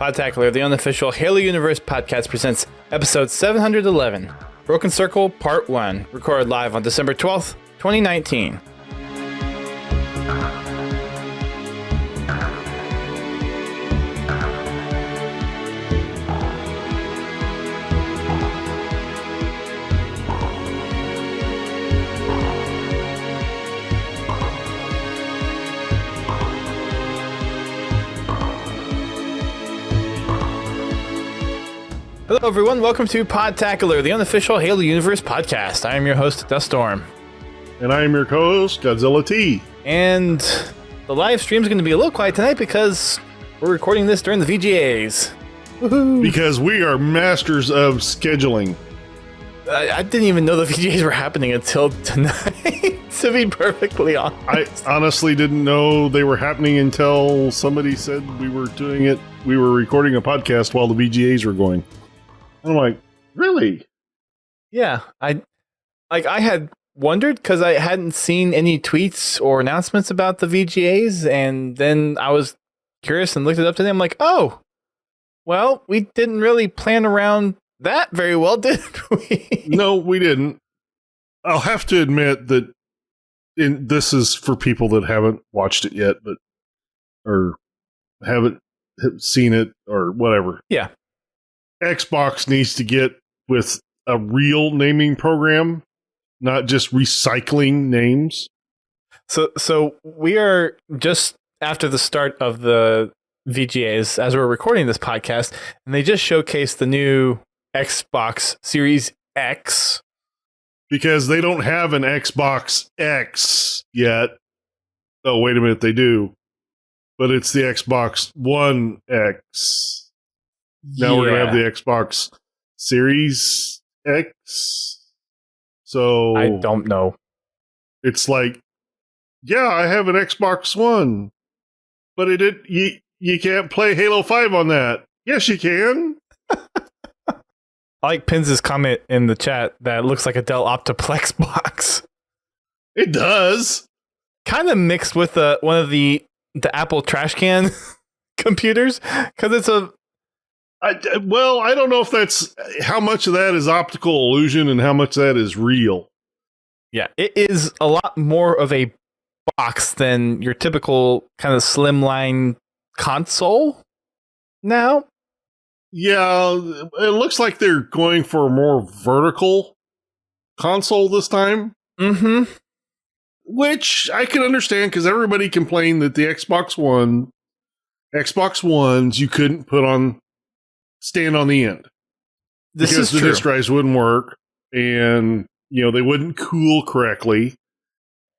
Podtacular, the unofficial Halo Universe podcast, presents episode 711, Broken Circle Part 1, recorded live on December 12th, 2019. Hello everyone, welcome to Podtacular, the unofficial Halo Universe podcast. I am your host, Duststorm. And I am your co-host, Godzilla T. And the live stream is going to be a little quiet tonight because we're recording this during the VGAs. Woohoo! Because we are masters of scheduling. I didn't even know the VGAs were happening until tonight, to be perfectly honest. I honestly didn't know they were happening until somebody said we were doing it. We were recording a podcast while the VGAs were going. I'm like, really? Yeah, I had wondered because I hadn't seen any tweets or announcements about the VGAs, and then I was curious and looked it up today. I'm like, oh, well, we didn't really plan around that very well, did we? No, we didn't. I'll have to admit that this is for people that haven't watched it yet, or haven't seen it, or whatever. Yeah. Xbox needs to get with a real naming program, not just recycling names. So we are just after the start of the VGAs as we're recording this podcast, and they just showcased the new Xbox Series X. Because they don't have an Xbox X yet. Oh, wait a minute, they do. But it's the Xbox One X. Now we're going to have the Xbox Series X. So I don't know. It's like, yeah, I have an Xbox One, but you can't play Halo 5 on that. Yes, you can. I like Pins' comment in the chat that it looks like a Dell Optiplex box. It does. Kind of mixed with one of the Apple trash can computers, because it's a... I don't know if that's how much of that is optical illusion and how much that is real. Yeah, it is a lot more of a box than your typical kind of slimline console now. Yeah, it looks like they're going for a more vertical console this time. Mm-hmm. Which I can understand, because everybody complained that the Xbox Ones you couldn't stand on the end. Because the disk drives wouldn't work, and they wouldn't cool correctly.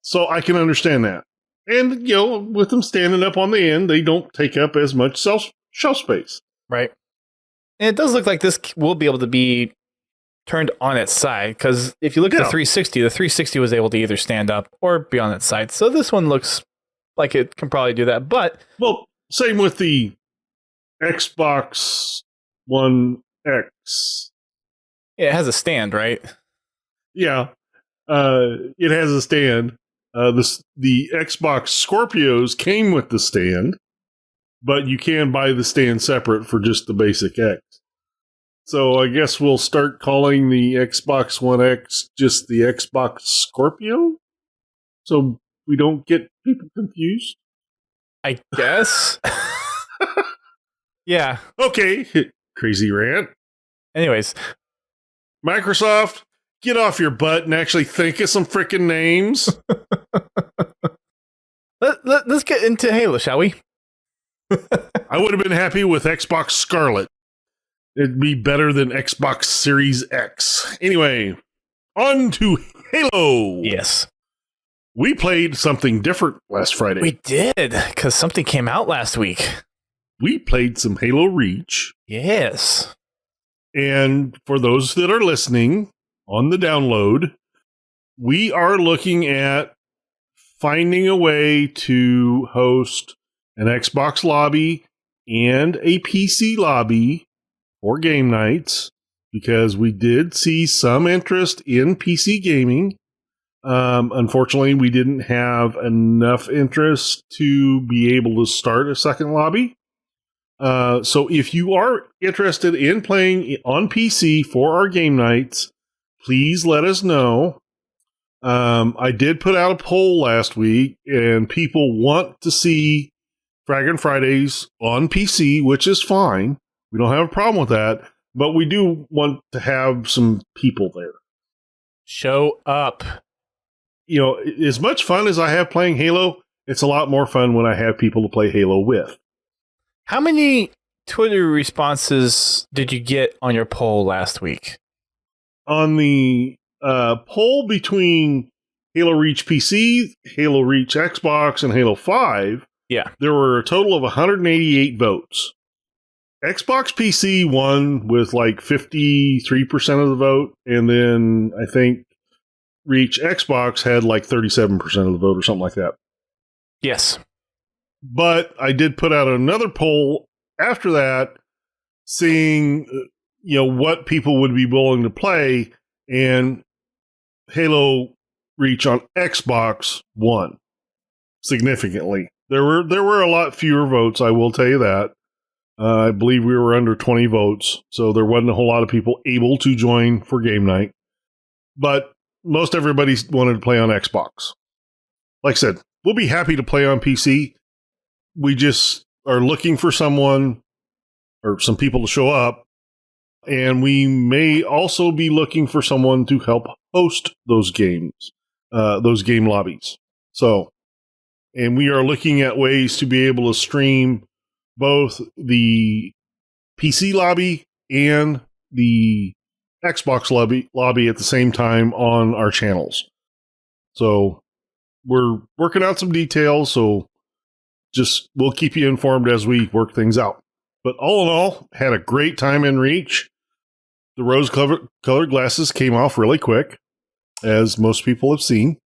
So I can understand that. And with them standing up on the end, they don't take up as much shelf space. Right. And it does look like this will be able to be turned on its side, because if you look at the 360 was able to either stand up or be on its side. So this one looks like it can probably do that. But same with the Xbox One X. Yeah, it has a stand, right? Yeah, it has a stand. The Xbox Scorpios came with the stand, but you can buy the stand separate for just the basic X. So I guess we'll start calling the Xbox One X just the Xbox Scorpio, so we don't get people confused. I guess. Yeah. Okay. Crazy rant. Anyways. Microsoft, get off your butt and actually think of some freaking names. Let's get into Halo, shall we? I would have been happy with Xbox Scarlet. It'd be better than Xbox Series X. Anyway, on to Halo. Yes. We played something different last Friday. We did, because something came out last week. We played some Halo Reach. Yes. And for those that are listening on the download, we are looking at finding a way to host an Xbox lobby and a PC lobby for game nights, because we did see some interest in PC gaming. Unfortunately, we didn't have enough interest to be able to start a second lobby. So if you are interested in playing on PC for our game nights, please let us know. I did put out a poll last week, and people want to see Fraggin' Fridays on PC, which is fine. We don't have a problem with that, but we do want to have some people there. Show up. You know, as much fun as I have playing Halo, it's a lot more fun when I have people to play Halo with. How many Twitter responses did you get on your poll last week? On the poll between Halo Reach PC, Halo Reach Xbox, and Halo 5, there were a total of 188 votes. Xbox PC won with like 53% of the vote, and then I think Reach Xbox had like 37% of the vote or something like that. Yes. But I did put out another poll after that, seeing what people would be willing to play, and Halo Reach on Xbox won significantly. There were a lot fewer votes, I will tell you that. I believe we were under 20 votes, so there wasn't a whole lot of people able to join for game night. But most everybody wanted to play on Xbox. Like I said, we'll be happy to play on PC. We just are looking for someone or some people to show up, and we may also be looking for someone to help host those games, those game lobbies. So, and we are looking at ways to be able to stream both the PC lobby and the Xbox lobby at the same time on our channels. So we're working out some details, so just we'll keep you informed as we work things out. But all in all, had a great time in Reach. The rose-colored glasses came off really quick, as most people have seen.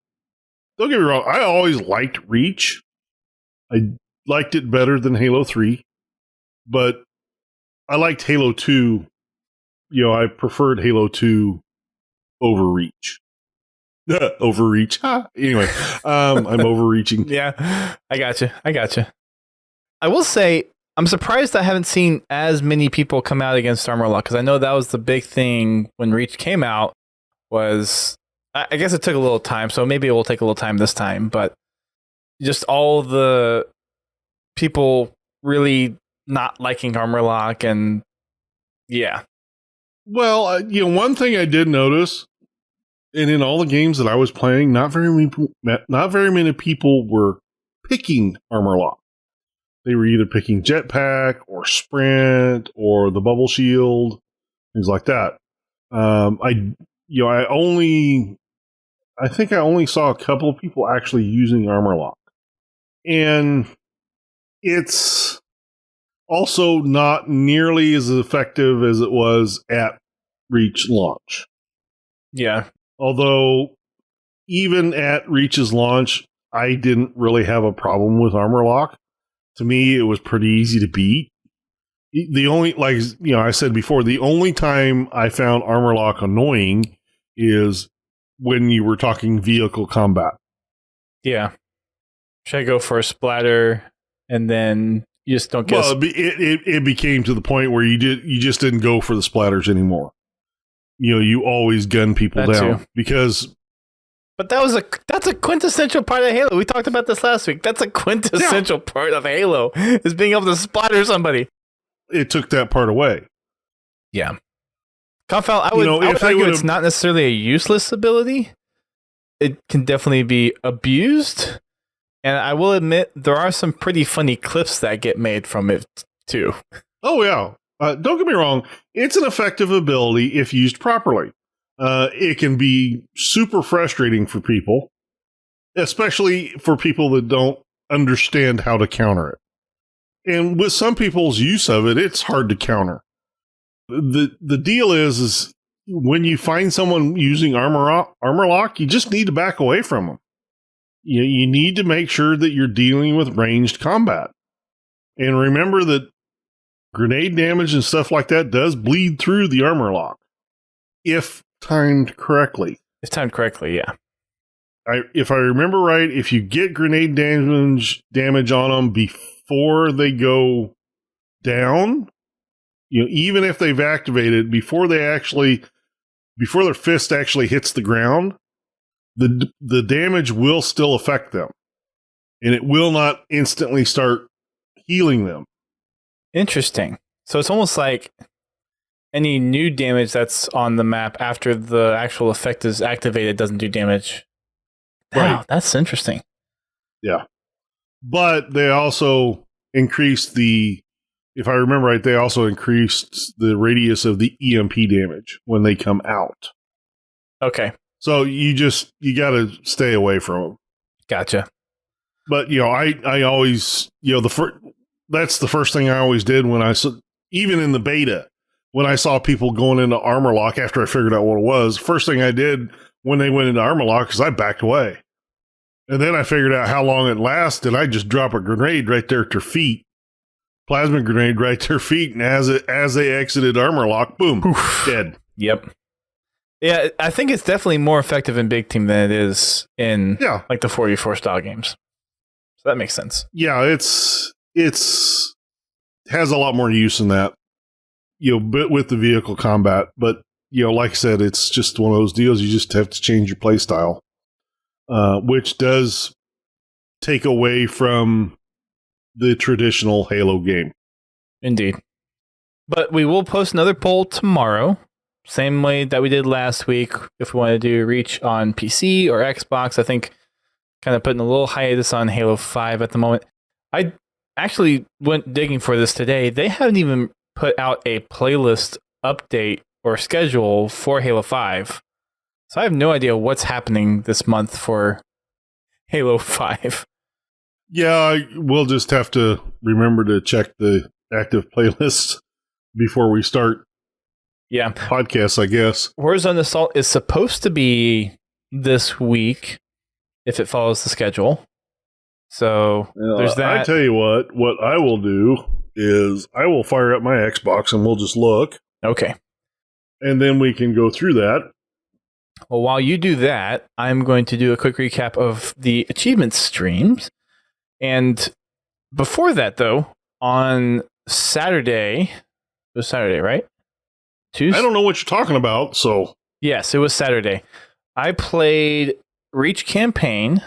Don't get me wrong, I always liked Reach. I liked it better than Halo 3, but I liked Halo 2. I preferred Halo 2 over Reach. Overreach. Anyway, I'm overreaching. Yeah, I gotcha. I will say, I'm surprised I haven't seen as many people come out against Armor Lock, because I know that was the big thing when Reach came out. I guess it took a little time, so maybe it will take a little time this time, but just all the people really not liking Armor Lock, and yeah. Well, one thing I did notice, and in all the games that I was playing, not very many people were picking Armor Lock. They were either picking Jetpack or Sprint or the Bubble Shield, things like that. I think I only saw a couple of people actually using Armor Lock, and it's also not nearly as effective as it was at Reach launch. Yeah. Although, even at Reach's launch, I didn't really have a problem with Armor Lock. To me, it was pretty easy to beat. The only, I said before, the only time I found Armor Lock annoying is when you were talking vehicle combat. Yeah. Should I go for a splatter, and then you just don't get... Well, it became to the point where you just didn't go for the splatters anymore. You always gun people down. Because... But that's a quintessential part of Halo. We talked about this last week. That's a quintessential part of Halo, is being able to splatter somebody. It took that part away. Yeah. Confound, I would argue it's not necessarily a useless ability. It can definitely be abused. And I will admit, there are some pretty funny clips that get made from it, too. Oh, yeah. Don't get me wrong. It's an effective ability if used properly. It can be super frustrating for people. especially for people that don't understand how to counter it. And with some people's use of it, it's hard to counter. The deal is when you find someone using armor lock, you just need to back away from them. You need to make sure that you're dealing with ranged combat. And remember that grenade damage and stuff like that does bleed through the armor lock if timed correctly. If timed correctly, yeah. If I remember right, if you get grenade damage on them before they go down, even if they've activated before their fist actually hits the ground, the damage will still affect them, and it will not instantly start healing them. Interesting. So it's almost like any new damage that's on the map after the actual effect is activated doesn't do damage. Right. Wow, that's interesting. Yeah. But they also increased if I remember right, they also increased the radius of the EMP damage when they come out. Okay. So you got to stay away from them. Gotcha. But, I always, that's the first thing I always did when even in the beta, when I saw people going into armor lock after I figured out what it was, first thing I did when they went into armor lock is I backed away. And then I figured out how long it lasted. I just drop a grenade right there at their feet. Plasma grenade right at their feet. And as they exited armor lock, boom, dead. Yep. Yeah, I think it's definitely more effective in Big Team than it is in like the 44 style games. So that makes sense. Yeah, it's has a lot more use in that, but with the vehicle combat. But, like I said, it's just one of those deals. You just have to change your play style, which does take away from the traditional Halo game. Indeed. But we will post another poll tomorrow. Same way that we did last week. If we want to do Reach on PC or Xbox, I think kind of putting a little hiatus on Halo 5 at the moment. I actually went digging for this today. They haven't even put out a playlist update or schedule for Halo 5. So I have no idea what's happening this month for Halo 5. Yeah, we'll just have to remember to check the active playlist before we start podcasts, I guess. Warzone Assault is supposed to be this week if it follows the schedule. So there's that. I tell you what I will do is I will fire up my Xbox and we'll just look. Okay. And then we can go through that. Well, while you do that, I'm going to do a quick recap of the achievement streams. And before that, though, on Saturday, it was Saturday, right? Tuesday? I don't know what you're talking about, so. Yes, it was Saturday. I played Reach Campaign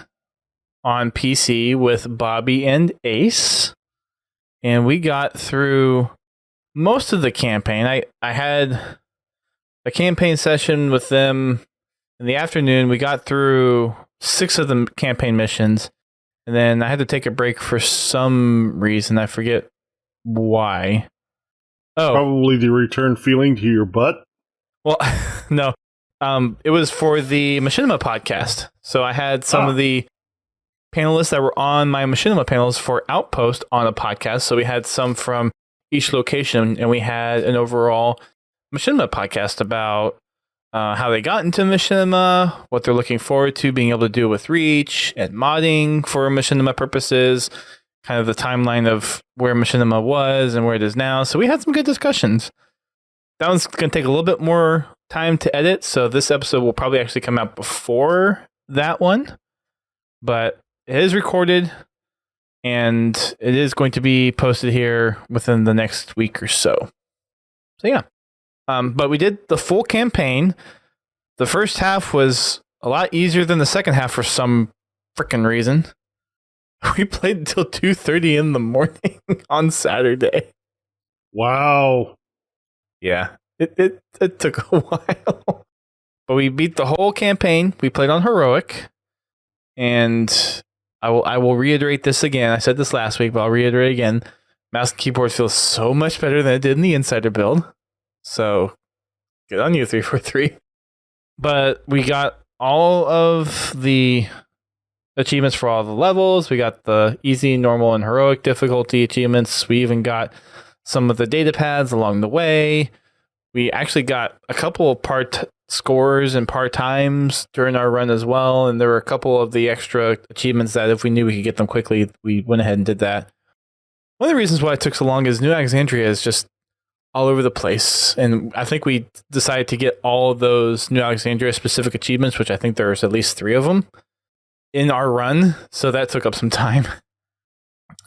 on PC with Bobby and Ace, and we got through most of the campaign. I had a campaign session with them in the afternoon. We got through 6 of the campaign missions, and then I had to take a break for some reason. I forget why. Oh, probably the return feeling to your butt. Well, no. It was for the Machinima podcast. So I had some of the panelists that were on my Machinima panels for Outpost on a podcast. So we had some from each location, and we had an overall Machinima podcast about how they got into Machinima, what they're looking forward to being able to do with Reach and modding for Machinima purposes, kind of the timeline of where Machinima was and where it is now. So we had some good discussions. That one's going to take a little bit more time to edit, so this episode will probably actually come out before that one. But it is recorded, and it is going to be posted here within the next week or so. So yeah. But we did the full campaign. The first half was a lot easier than the second half for some freaking reason. We played until 2:30 in the morning on Saturday. Wow. Yeah, it took a while. But we beat the whole campaign. We played on Heroic. And I will reiterate this again. I said this last week, but I'll reiterate again. Mouse and keyboard feels so much better than it did in the Insider build. So, good on you, 343. But we got all of the achievements for all the levels. We got the easy, normal, and heroic difficulty achievements. We even got some of the data pads along the way. We actually got a couple of part scores and part times during our run as well. And there were a couple of the extra achievements that if we knew we could get them quickly, we went ahead and did that. One of the reasons why it took so long is New Alexandria is just all over the place. And I think we decided to get all of those New Alexandria specific achievements, which I think there's at least 3 of them in our run. So that took up some time.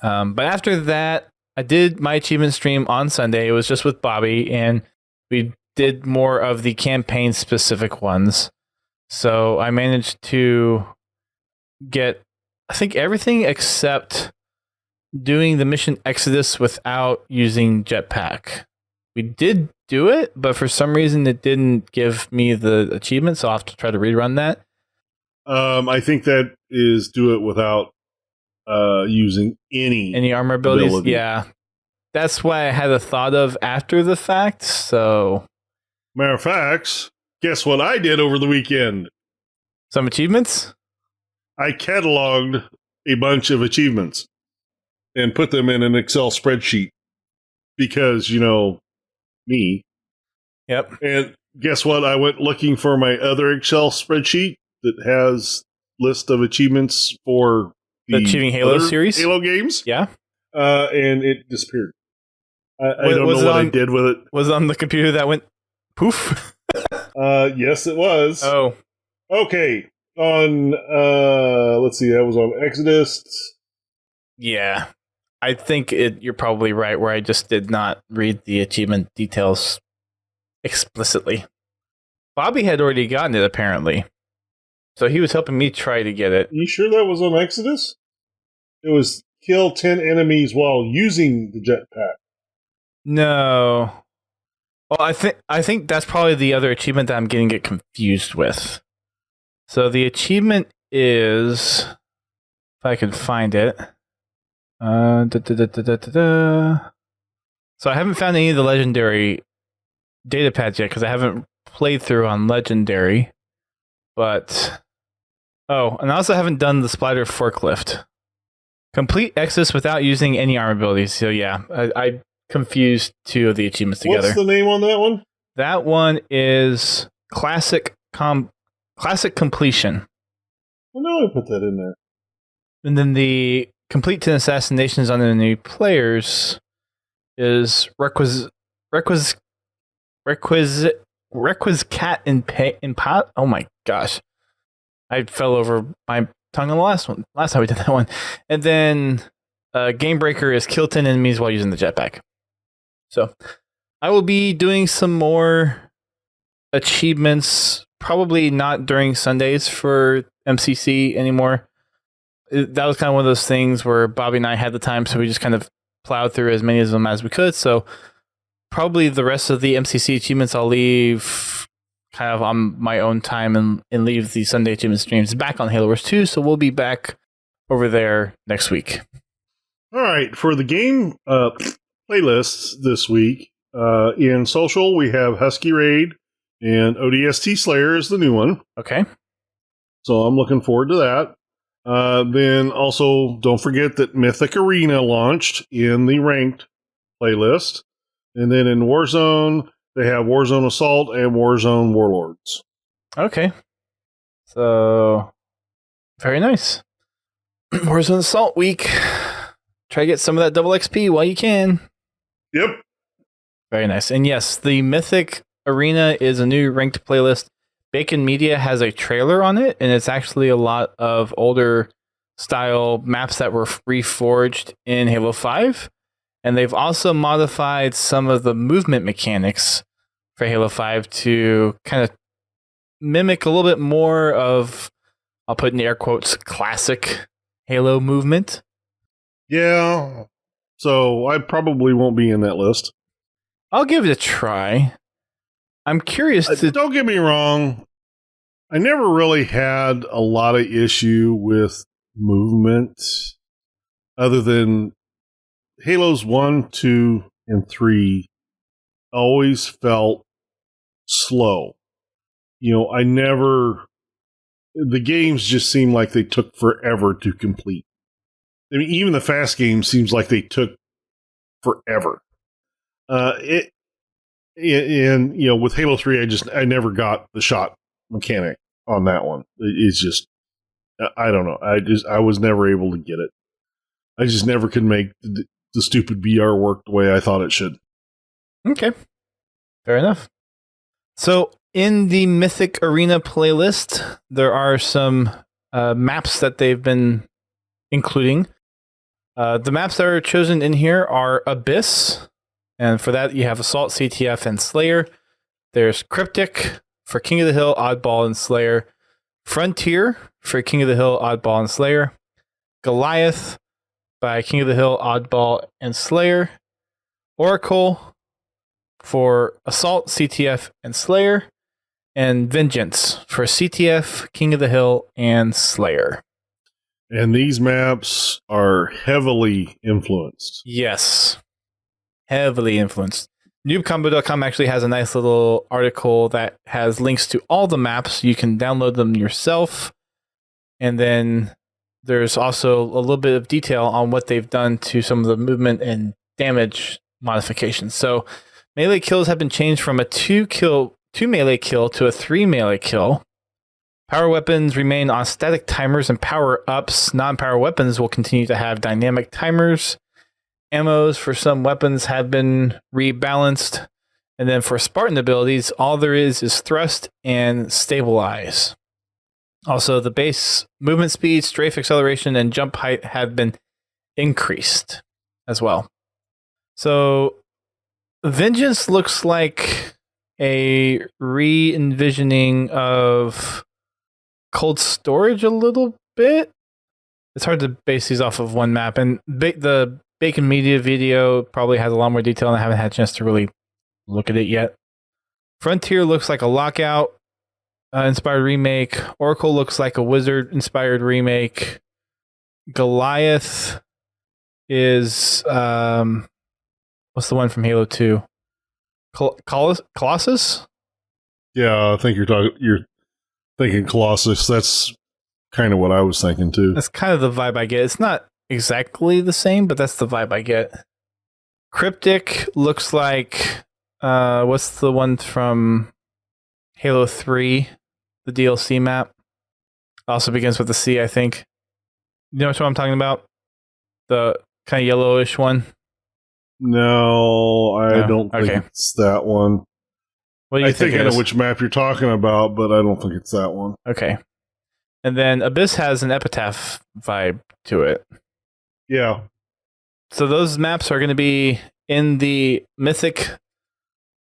But after that, I did my achievement stream on Sunday. It was just with Bobby, and we did more of the campaign specific ones. So I managed to get, I think, everything except doing the mission Exodus without using jetpack. We did do it, but for some reason it didn't give me the achievement, so I'll have to try to rerun that. I think that is do it without using any armor abilities. ability. Yeah, that's why I had a thought of after the fact. So, matter of fact, guess what I did over the weekend? Some achievements? I cataloged a bunch of achievements and put them in an Excel spreadsheet because, me. Yep. And guess what? I went looking for my other Excel spreadsheet that has list of achievements for the Achieving Halo series, Halo games. Yeah. And it disappeared. I don't know what I did with it. Was it on the computer that went poof? Yes, it was. Oh. Okay. On, let's see, that was on Exodus. Yeah. I think you're probably right where I just did not read the achievement details explicitly. Bobby had already gotten it, apparently. So he was helping me try to get it. You sure that was on Exodus? It was kill 10 enemies while using the jetpack. No. Well, I think that's probably the other achievement that I'm getting it confused with. So the achievement is, if I can find it. So I haven't found any of the legendary data pads yet because I haven't played through on legendary. But and I also haven't done the splatter forklift. Complete Exodus without using any armor abilities. So yeah, I confused 2 of the achievements together. What's the name on that one? That one is classic completion. I know I put that in there. And then the complete 10 assassinations on enemy players is requisite cat in pot. Oh my gosh. I fell over my tongue on the last time we did that one. And then game breaker is kill 10 enemies while using the jetpack. So I will be doing some more achievements, probably not during Sundays for MCC anymore. That was kind of one of those things where Bobby and I had the time, so we just kind of plowed through as many of them as we could. So probably the rest of the MCC achievements I'll leave kind of on my own time and leave the Sunday achievement streams back on Halo Wars 2. So we'll be back over there next week. All right. For the game playlists this week, in social, we have Husky Raid and ODST Slayer is the new one. Okay. So I'm looking forward to that. Then also, don't forget that Mythic Arena launched in the ranked playlist. And then in Warzone, they have Warzone Assault and Warzone Warlords. Okay. So, very nice. Warzone Assault Week. Try to get some of that double XP while you can. Yep. Very nice. And yes, the Mythic Arena is a new ranked playlist. Bacon Media has a trailer on it, and it's actually a lot of older style maps that were reforged in Halo 5. And they've also modified some of the movement mechanics for Halo 5 to kind of mimic a little bit more of, I'll put in air quotes, classic Halo movement. Yeah. So I probably won't be in that list. I'll give it a try. I'm curious to... Don't get me wrong. I never really had a lot of issue with movement other than Halos 1, 2, and 3 always felt slow. I never the games just seem like they took forever to complete. I mean, even the fast games seems like they took forever. And with Halo 3, I never got the shot mechanic on that one. It's just, I don't know. I was never able to get it. I just never could make the stupid VR work the way I thought it should. Okay. Fair enough. So in the Mythic Arena playlist, there are some maps that they've been including. The maps that are chosen in here are Abyss, and for that you have Assault, CTF, and Slayer. There's Cryptic for King of the Hill, Oddball, and Slayer. Frontier for King of the Hill, Oddball, and Slayer. Goliath by King of the Hill, Oddball, and Slayer. Oracle for Assault, CTF, and Slayer. And Vengeance for CTF, King of the Hill, and Slayer. And these maps are heavily influenced. Yes. Heavily influenced. NoobCombo.com actually has a nice little article that has links to all the maps. You can download them yourself. And then there's also a little bit of detail on what they've done to some of the movement and damage modifications. So melee kills have been changed from a 2 melee kill to a 3 melee kill. Power weapons remain on static timers and power-ups. Non-power weapons will continue to have dynamic timers. Ammos for some weapons have been rebalanced. And then for Spartan abilities, all there is thrust and stabilize. Also, the base movement speed, strafe acceleration, and jump height have been increased as well. So, Vengeance looks like a re-envisioning of Cold Storage a little bit. It's hard to base these off of one map, and the Bacon Media video probably has a lot more detail, and I haven't had a chance to really look at it yet. Frontier looks like a Lockout inspired remake. Oracle looks like a Wizard inspired remake. Goliath is what's the one from Halo 2? Colossus? Yeah, I think you're thinking Colossus. That's kind of what I was thinking too. That's kind of the vibe I get. It's not exactly the same, but that's the vibe I get. Cryptic looks like what's the one from Halo 3, the DLC map? Also begins with a C, I think. You know what I'm talking about? The kind of yellowish one? No, I don't think it's that one. What do you think? I know which map you're talking about, but I don't think it's that one. Okay. And then Abyss has an Epitaph vibe to it. Yeah. So those maps are going to be in the Mythic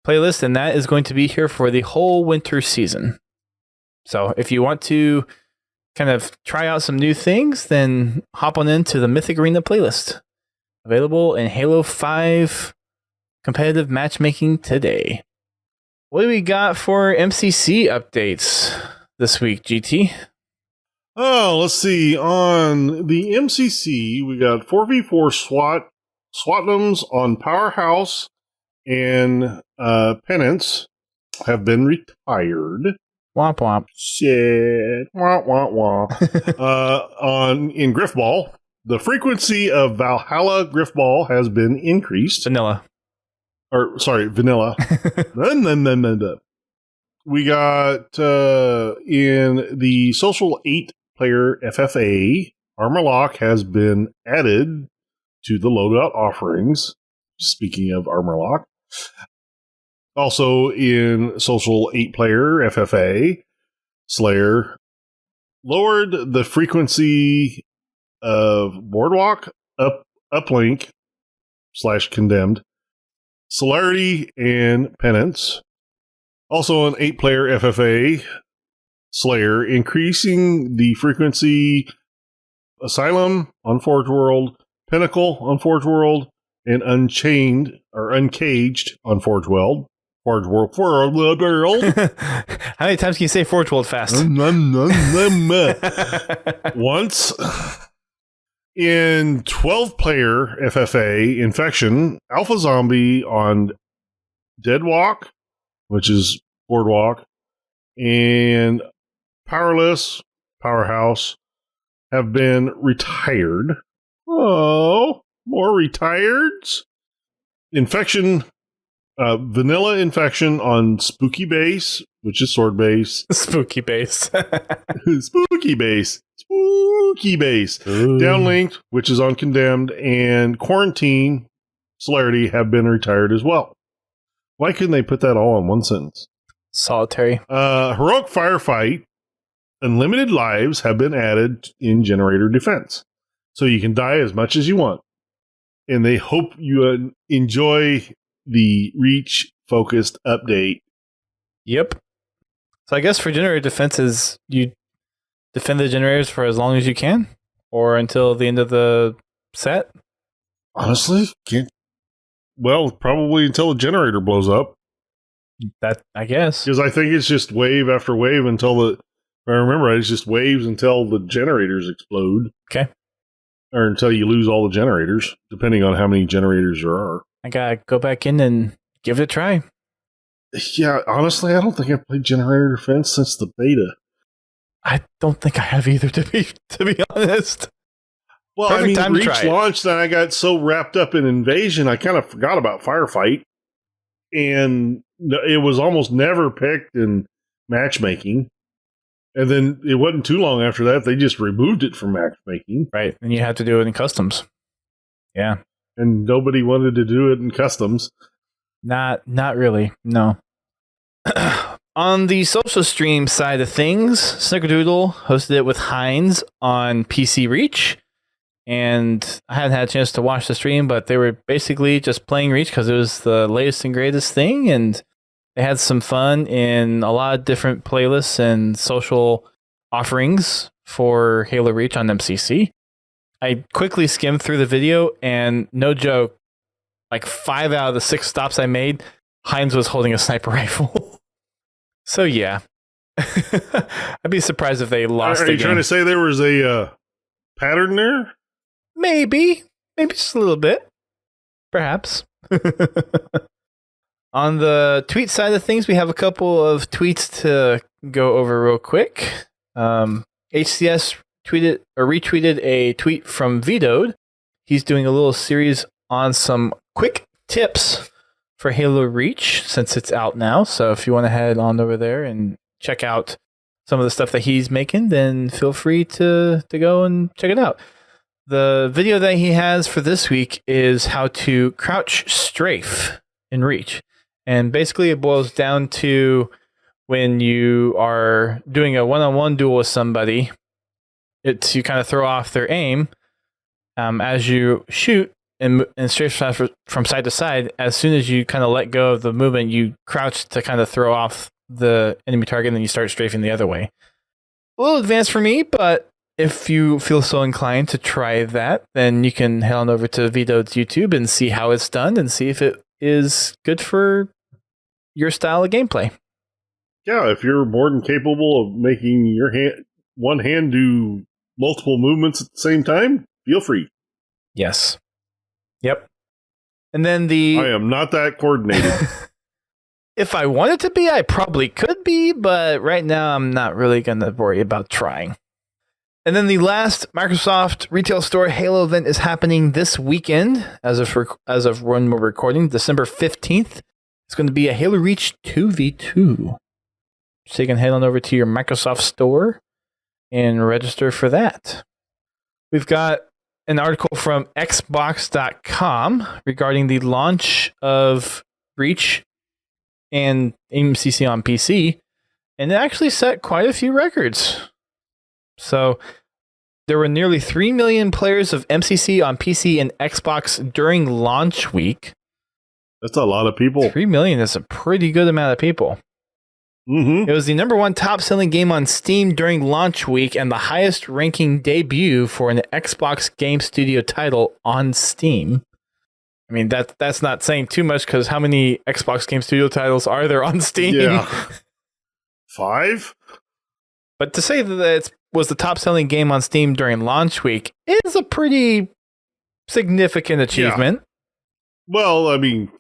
playlist, and that is going to be here for the whole winter season. So if you want to kind of try out some new things, then hop on into the Mythic Arena playlist. Available in Halo 5 competitive matchmaking today. What do we got for MCC updates this week, GT? Oh, let's see. On the MCC, we got 4v4 SWATums on Powerhouse and Penance have been retired. Womp womp. Shit. Wah, wah, wah. In Griffball, the frequency of Valhalla Griffball has been increased. Vanilla. Vanilla. We got in the Social 8-player FFA, Armor Lock has been added to the loadout offerings. Speaking of Armor Lock. Also in Social 8-player FFA, Slayer lowered the frequency of Boardwalk, Uplink / Condemned, Celerity, and Penance. Also an 8-player FFA, Slayer, increasing the frequency Asylum on Forge World, Pinnacle on Forge World, and Unchained or Uncaged on Forge World. Forge World. How many times can you say Forge World fast? Once. In 12-player FFA, Infection, Alpha Zombie on Deadwalk, which is Boardwalk, and Powerless powerhouse have been retired. Oh, more retireds. Infection, vanilla infection on Spooky Base, which is Sword Base. Spooky base. Spooky Base. Spooky Base. Downlinked, which is on Condemned, and Quarantine, Celerity have been retired as well. Why couldn't they put that all in one sentence? Solitary. Heroic Firefight, unlimited lives have been added in Generator Defense. So you can die as much as you want. And they hope you enjoy the Reach-focused update. Yep. So I guess for generator defenses, you defend the generators for as long as you can? Or until the end of the set? Honestly, can't. Well, probably until the generator blows up. That, I guess. Because I think it's just wave after wave until the... If I remember right, it's just waves until the generators explode. Okay. Or until you lose all the generators, depending on how many generators there are. I gotta go back in and give it a try. Yeah, honestly, I don't think I've played Generator Defense since the beta. I don't think I have either, to be honest. Well, Perfect time to Reach try it. launched, and I got so wrapped up in Invasion, I kind of forgot about Firefight. And it was almost never picked in matchmaking. And then it wasn't too long after that, they just removed it from matchmaking. Right, and you have to do it in customs. Yeah. And nobody wanted to do it in customs. Not really, no. On the social stream side of things, Snickerdoodle hosted it with Heinz on PC Reach. And I hadn't had a chance to watch the stream, but they were basically just playing Reach because it was the latest and greatest thing. And they had some fun in a lot of different playlists and social offerings for Halo Reach on MCC. I quickly skimmed through the video, and no joke, like 5 out of the 6 stops I made, Heinz was holding a sniper rifle. So yeah, I'd be surprised if they lost. Are you trying to say there was a pattern there? Maybe just a little bit, perhaps. On the tweet side of things, we have a couple of tweets to go over real quick. HCS retweeted a tweet from Vitoed. He's doing a little series on some quick tips for Halo Reach since it's out now. So if you want to head on over there and check out some of the stuff that he's making, then feel free to go and check it out. The video that he has for this week is how to crouch strafe in Reach. And basically it boils down to when you are doing a one-on-one duel with somebody, it's you kind of throw off their aim as you shoot and strafe from side to side. As soon as you kind of let go of the movement, you crouch to kind of throw off the enemy target, and then you start strafing the other way. A little advanced for me, but if you feel so inclined to try that, then you can head on over to Vito's YouTube and see how it's done and see if it is good for your style of gameplay. Yeah, if you're more than capable of making your one hand do multiple movements at the same time, feel free. Yes. Yep. And then I am not that coordinated. If I wanted to be, I probably could be, but right now I'm not really going to worry about trying. And then the last Microsoft Retail Store Halo event is happening this weekend, as of when we're recording, December 15th. It's going to be a Halo Reach 2v2. So you can head on over to your Microsoft Store and register for that. We've got an article from Xbox.com regarding the launch of Reach and MCC on PC, and it actually set quite a few records. So there were nearly 3 million players of MCC on PC and Xbox during launch week. That's a lot of people. 3 million is a pretty good amount of people. Mm-hmm. It was the #1 top-selling game on Steam during launch week and the highest-ranking debut for an Xbox Game Studio title on Steam. I mean, that's not saying too much, because how many Xbox Game Studio titles are there on Steam? Yeah. 5? But to say that it was the top-selling game on Steam during launch week is a pretty significant achievement. Yeah. Well, I mean,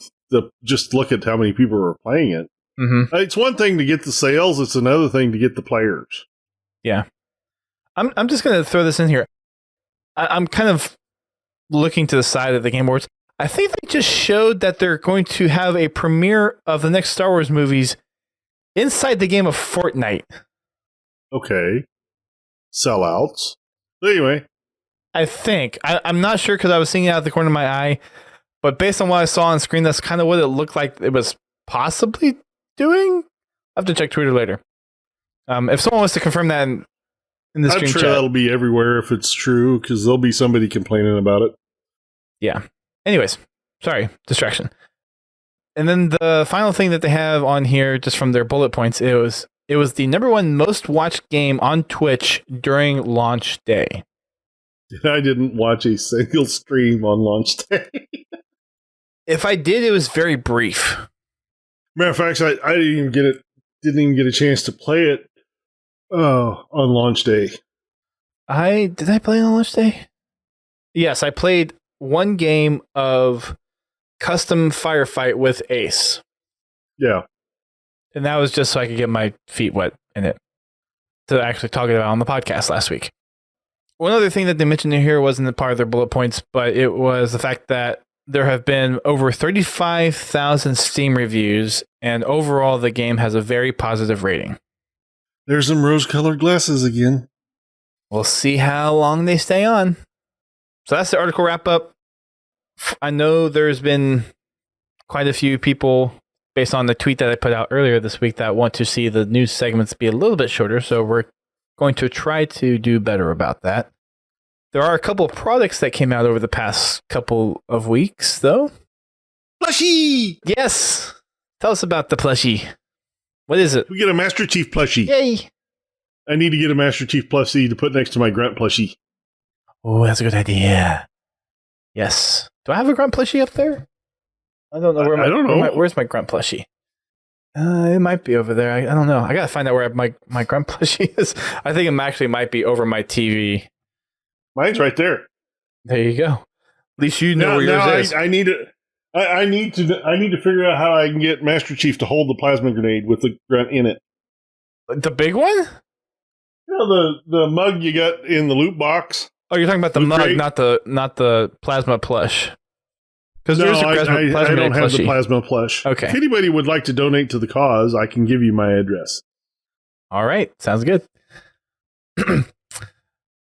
just look at how many people are playing it. Mm-hmm. It's one thing to get the sales, it's another thing to get the players. Yeah. I'm just going to throw this in here. I'm kind of looking to the side of the Game Awards. I think they just showed that they're going to have a premiere of the next Star Wars movies inside the game of Fortnite. Okay. Sellouts. Anyway. I think. I'm not sure because I was seeing it out of the corner of my eye, but based on what I saw on screen, that's kind of what it looked like it was possibly doing. I'll have to check Twitter later. If someone wants to confirm that in the stream I'm sure chat. that'll be everywhere if it's true, because there'll be somebody complaining about it. Yeah. Anyways, sorry, distraction. And then the final thing that they have on here, just from their bullet points, it was the #1 most watched game on Twitch during launch day. I didn't watch a single stream on launch day. If I did, it was very brief. Matter of fact, I didn't even get a chance to play it on launch day. Did I play on launch day? Yes, I played one game of custom firefight with Ace. Yeah. And that was just so I could get my feet wet in it to actually talk about it on the podcast last week. One other thing that they mentioned in here wasn't part of their bullet points, but it was the fact that there have been over 35,000 Steam reviews, and overall the game has a very positive rating. There's some rose-colored glasses again. We'll see how long they stay on. So that's the article wrap-up. I know there's been quite a few people, based on the tweet that I put out earlier this week, that want to see the news segments be a little bit shorter, so we're going to try to do better about that. There are a couple of products that came out over the past couple of weeks, though. Plushie! Yes! Tell us about the plushie. What is it? We get a Master Chief plushie. Yay! I need to get a Master Chief plushie to put next to my Grunt plushie. Oh, that's a good idea. Yes. Do I have a Grunt plushie up there? I don't know. I don't know. Where's my Grunt plushie? It might be over there. I don't know. I gotta find out where my Grunt plushie is. I think it actually might be over my TV. Mine's right there. There you go. At least you know where yours is. I need to figure out how I can get Master Chief to hold the plasma grenade with the Grunt in it. The big one? You know, the mug you got in the loot box. Oh, you're talking about the Loot mug, crate? not the plasma plush. Because No, there's a I plasma don't have plushie. the plasma plush. Okay. If anybody would like to donate to the cause, I can give you my address. All right, sounds good.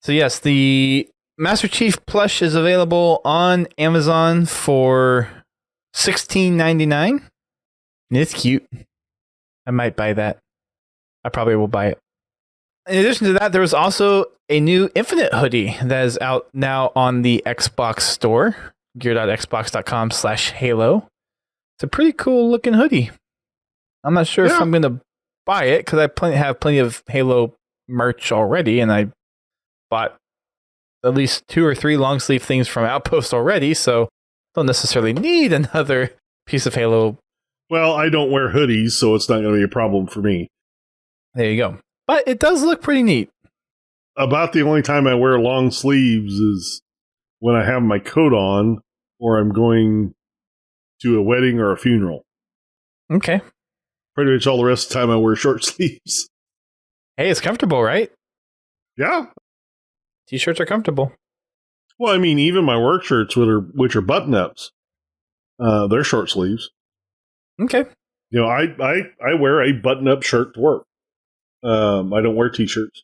So yes, the Master Chief plush is available on Amazon for $16.99. It's cute. I might buy that. I probably will buy it. In addition to that, there was also a new Infinite hoodie that is out now on the Xbox store, gear.xbox.com/Halo. It's a pretty cool looking hoodie. I'm not sure if I'm going to buy it because I have plenty of Halo merch already, and I bought at least 2 or 3 long sleeve things from Outpost already, so don't necessarily need another piece of Halo. Well, I don't wear hoodies, so it's not going to be a problem for me. There you go. But it does look pretty neat. About the only time I wear long sleeves is when I have my coat on or I'm going to a wedding or a funeral. Okay. Pretty much all the rest of the time I wear short sleeves. Hey, it's comfortable, right? Yeah. T-shirts are comfortable. Well, I mean, even my work shirts, which are button-ups, they're short sleeves. Okay. You know, I wear a button-up shirt to work. I don't wear T-shirts.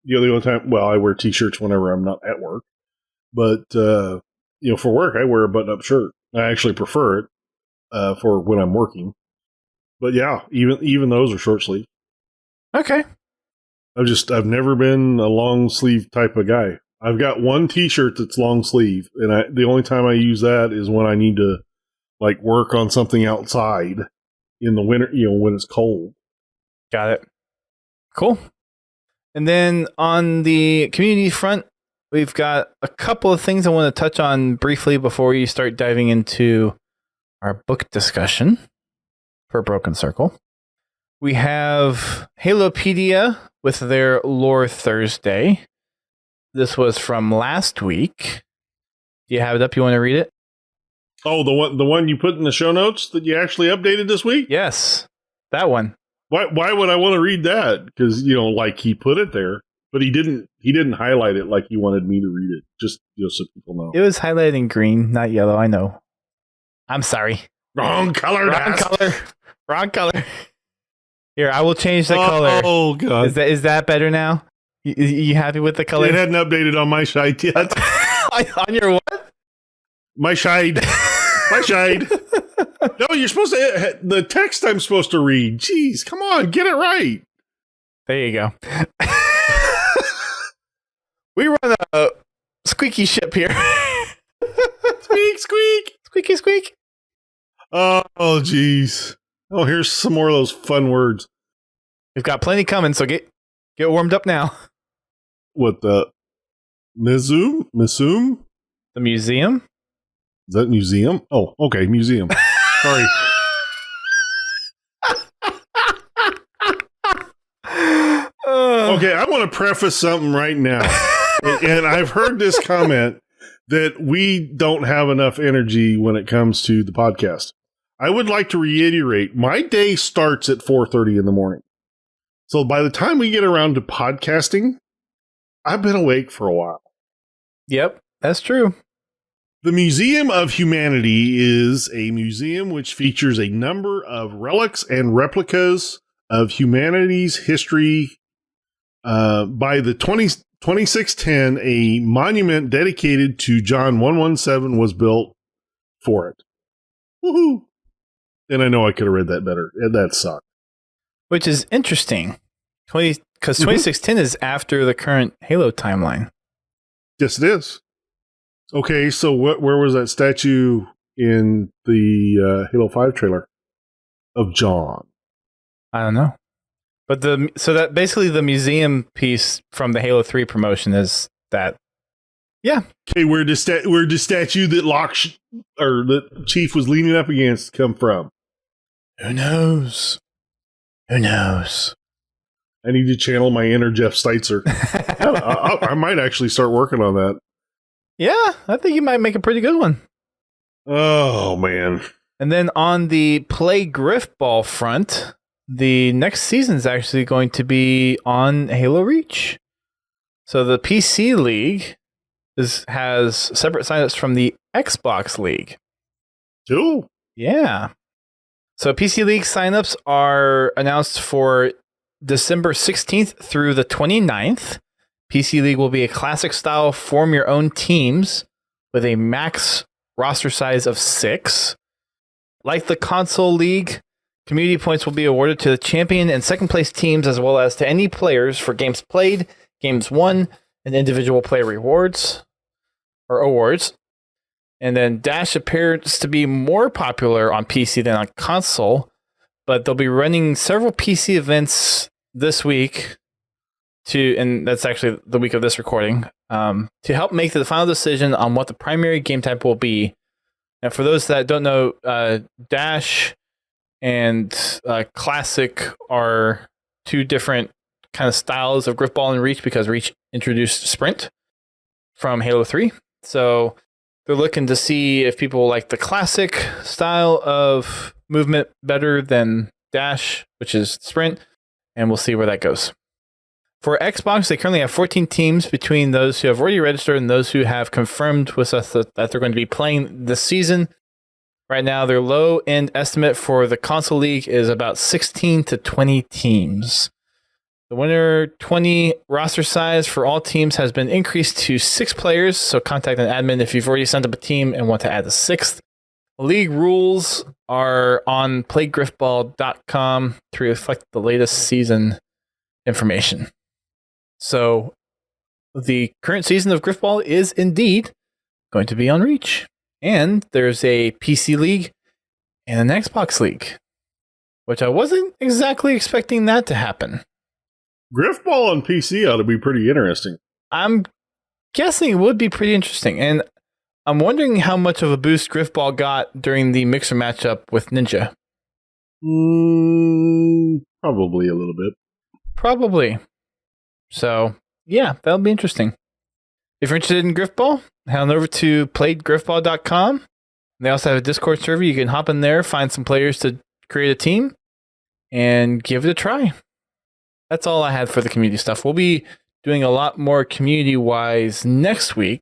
The only time, well, I wear T-shirts whenever I'm not at work. But, you know, for work, I wear a button-up shirt. I actually prefer it for when I'm working. But yeah, even those are short sleeve. Okay. I've never been a long sleeve type of guy. I've got one T-shirt that's long sleeve, and the only time I use that is when I need to like work on something outside in the winter, you know, when it's cold. Got it. Cool. And then on the community front, we've got a couple of things I want to touch on briefly before we start diving into our book discussion for Broken Circle. We have Halopedia with their Lore Thursday. This was from last week. Do you have it up? You want to read it? Oh, the one you put in the show notes that you actually updated this week? Yes, that one. Why would I want to read that? Because, you know, like he put it there. but he didn't highlight it like he wanted me to read it. Just so people know. It was highlighted in green, not yellow. I know. I'm sorry. Wrong color. Wrong color. Here, I will change the color. Oh god, is that better now? You happy with the color? It hadn't updated on my shite yet. On your what? My shade. My shade. No, you're supposed to. The text I'm supposed to read. Jeez, come on, get it right. There you go. We run a squeaky ship here. Squeak, squeak. Squeaky, squeak. Oh, jeez. Oh, here's some more of those fun words. We've got plenty coming, so get warmed up now. What, the Mizum? The museum? Is that museum? Oh, okay, museum. Sorry. Okay, I want to preface something right now. And I've heard this comment that we don't have enough energy when it comes to the podcast. I would like to reiterate, my day starts at 4:30 in the morning. So by the time we get around to podcasting, I've been awake for a while. Yep, that's true. The Museum of Humanity is a museum which features a number of relics and replicas of humanity's history. By the 2610, a monument dedicated to John 117 was built for it. Woohoo! And I know I could have read that better. That sucked. Which is interesting. Because 2610 is after the current Halo timeline. Yes, it is. Okay, so where was that statue in the Halo 5 trailer of John? I don't know. But that basically the museum piece from the Halo 3 promotion is that. Yeah. Okay, where the statue that or that Chief was leaning up against come from? Who knows? Who knows? I need to channel my inner Jeff Steitzer. I might actually start working on that. Yeah, I think you might make a pretty good one. Oh, man. And then on the Play Griffball front, the next season is actually going to be on Halo Reach. So the PC League has separate signups from the Xbox League. Cool. Yeah. So PC League signups are announced for December 16th through the 29th. PC League will be a classic style form your own teams with a max roster size of 6. Like the console league, community points will be awarded to the champion and second place teams as well as to any players for games played, games won, and individual player rewards or awards. And then Dash appears to be more popular on PC than on console, but they'll be running several PC events this week and that's actually the week of this recording, to help make the final decision on what the primary game type will be. And for those that don't know, Dash and Classic are two different kind of styles of Griffball and Reach because Reach introduced Sprint from Halo 3. So they're looking to see if people like the Classic style of movement better than Dash, which is Sprint, and we'll see where that goes. For Xbox, they currently have 14 teams between those who have already registered and those who have confirmed with us that they're going to be playing this season. Right now, their low-end estimate for the console league is about 16 to 20 teams. The winner 20 roster size for all teams has been increased to 6 players, so contact an admin if you've already signed up a team and want to add a 6th. League rules are on playgriffball.com to reflect the latest season information. So the current season of Griffball is indeed going to be on Reach. And there's a PC League and an Xbox League, which I wasn't exactly expecting that to happen. Griffball on PC ought to be pretty interesting. I'm guessing it would be pretty interesting. And I'm wondering how much of a boost Griffball got during the mixer matchup with Ninja. Probably a little bit. Probably. So, yeah, that'll be interesting. If you're interested in Griffball, head on over to playgriffball.com. They also have a Discord server. You can hop in there, find some players to create a team, and give it a try. That's all I had for the community stuff. We'll be doing a lot more community-wise next week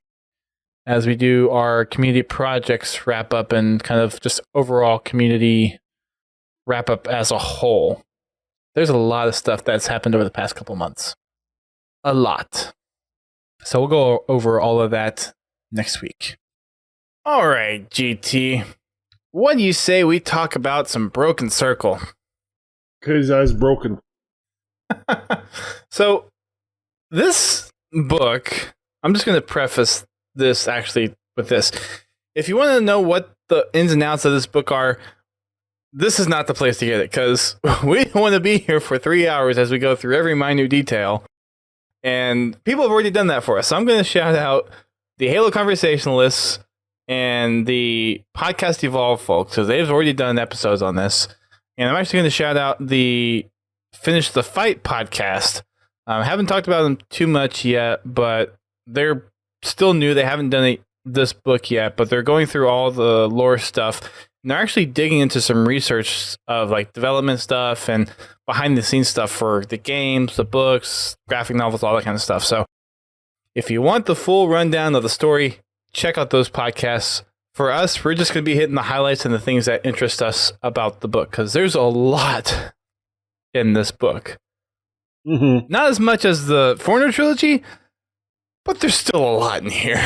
as we do our community projects wrap up and kind of just overall community wrap up as a whole. There's a lot of stuff that's happened over the past couple months. A lot. So we'll go over all of that next week. All right, GT. What do you say we talk about some Broken Circle? Because I was broken. So, this book, I'm just going to preface this actually with this. If you want to know what the ins and outs of this book are, this is not the place to get it, because we don't want to be here for 3 hours as we go through every minute detail. And people have already done that for us. So I'm going to shout out the Halo Conversationalists and the Podcast Evolve folks, because they've already done episodes on this. And I'm actually going to shout out the Finish the Fight podcast. I haven't talked about them too much yet, but they're still new. They haven't done this book yet, but they're going through all the lore stuff. And they're actually digging into some research of like development stuff and behind the scenes stuff for the games, the books, graphic novels, all that kind of stuff. So if you want the full rundown of the story, check out those podcasts. For us, we're just going to be hitting the highlights and the things that interest us about the book, because there's a lot in this book. Mm-hmm. Not as much as the Foreigner trilogy, but there's still a lot in here.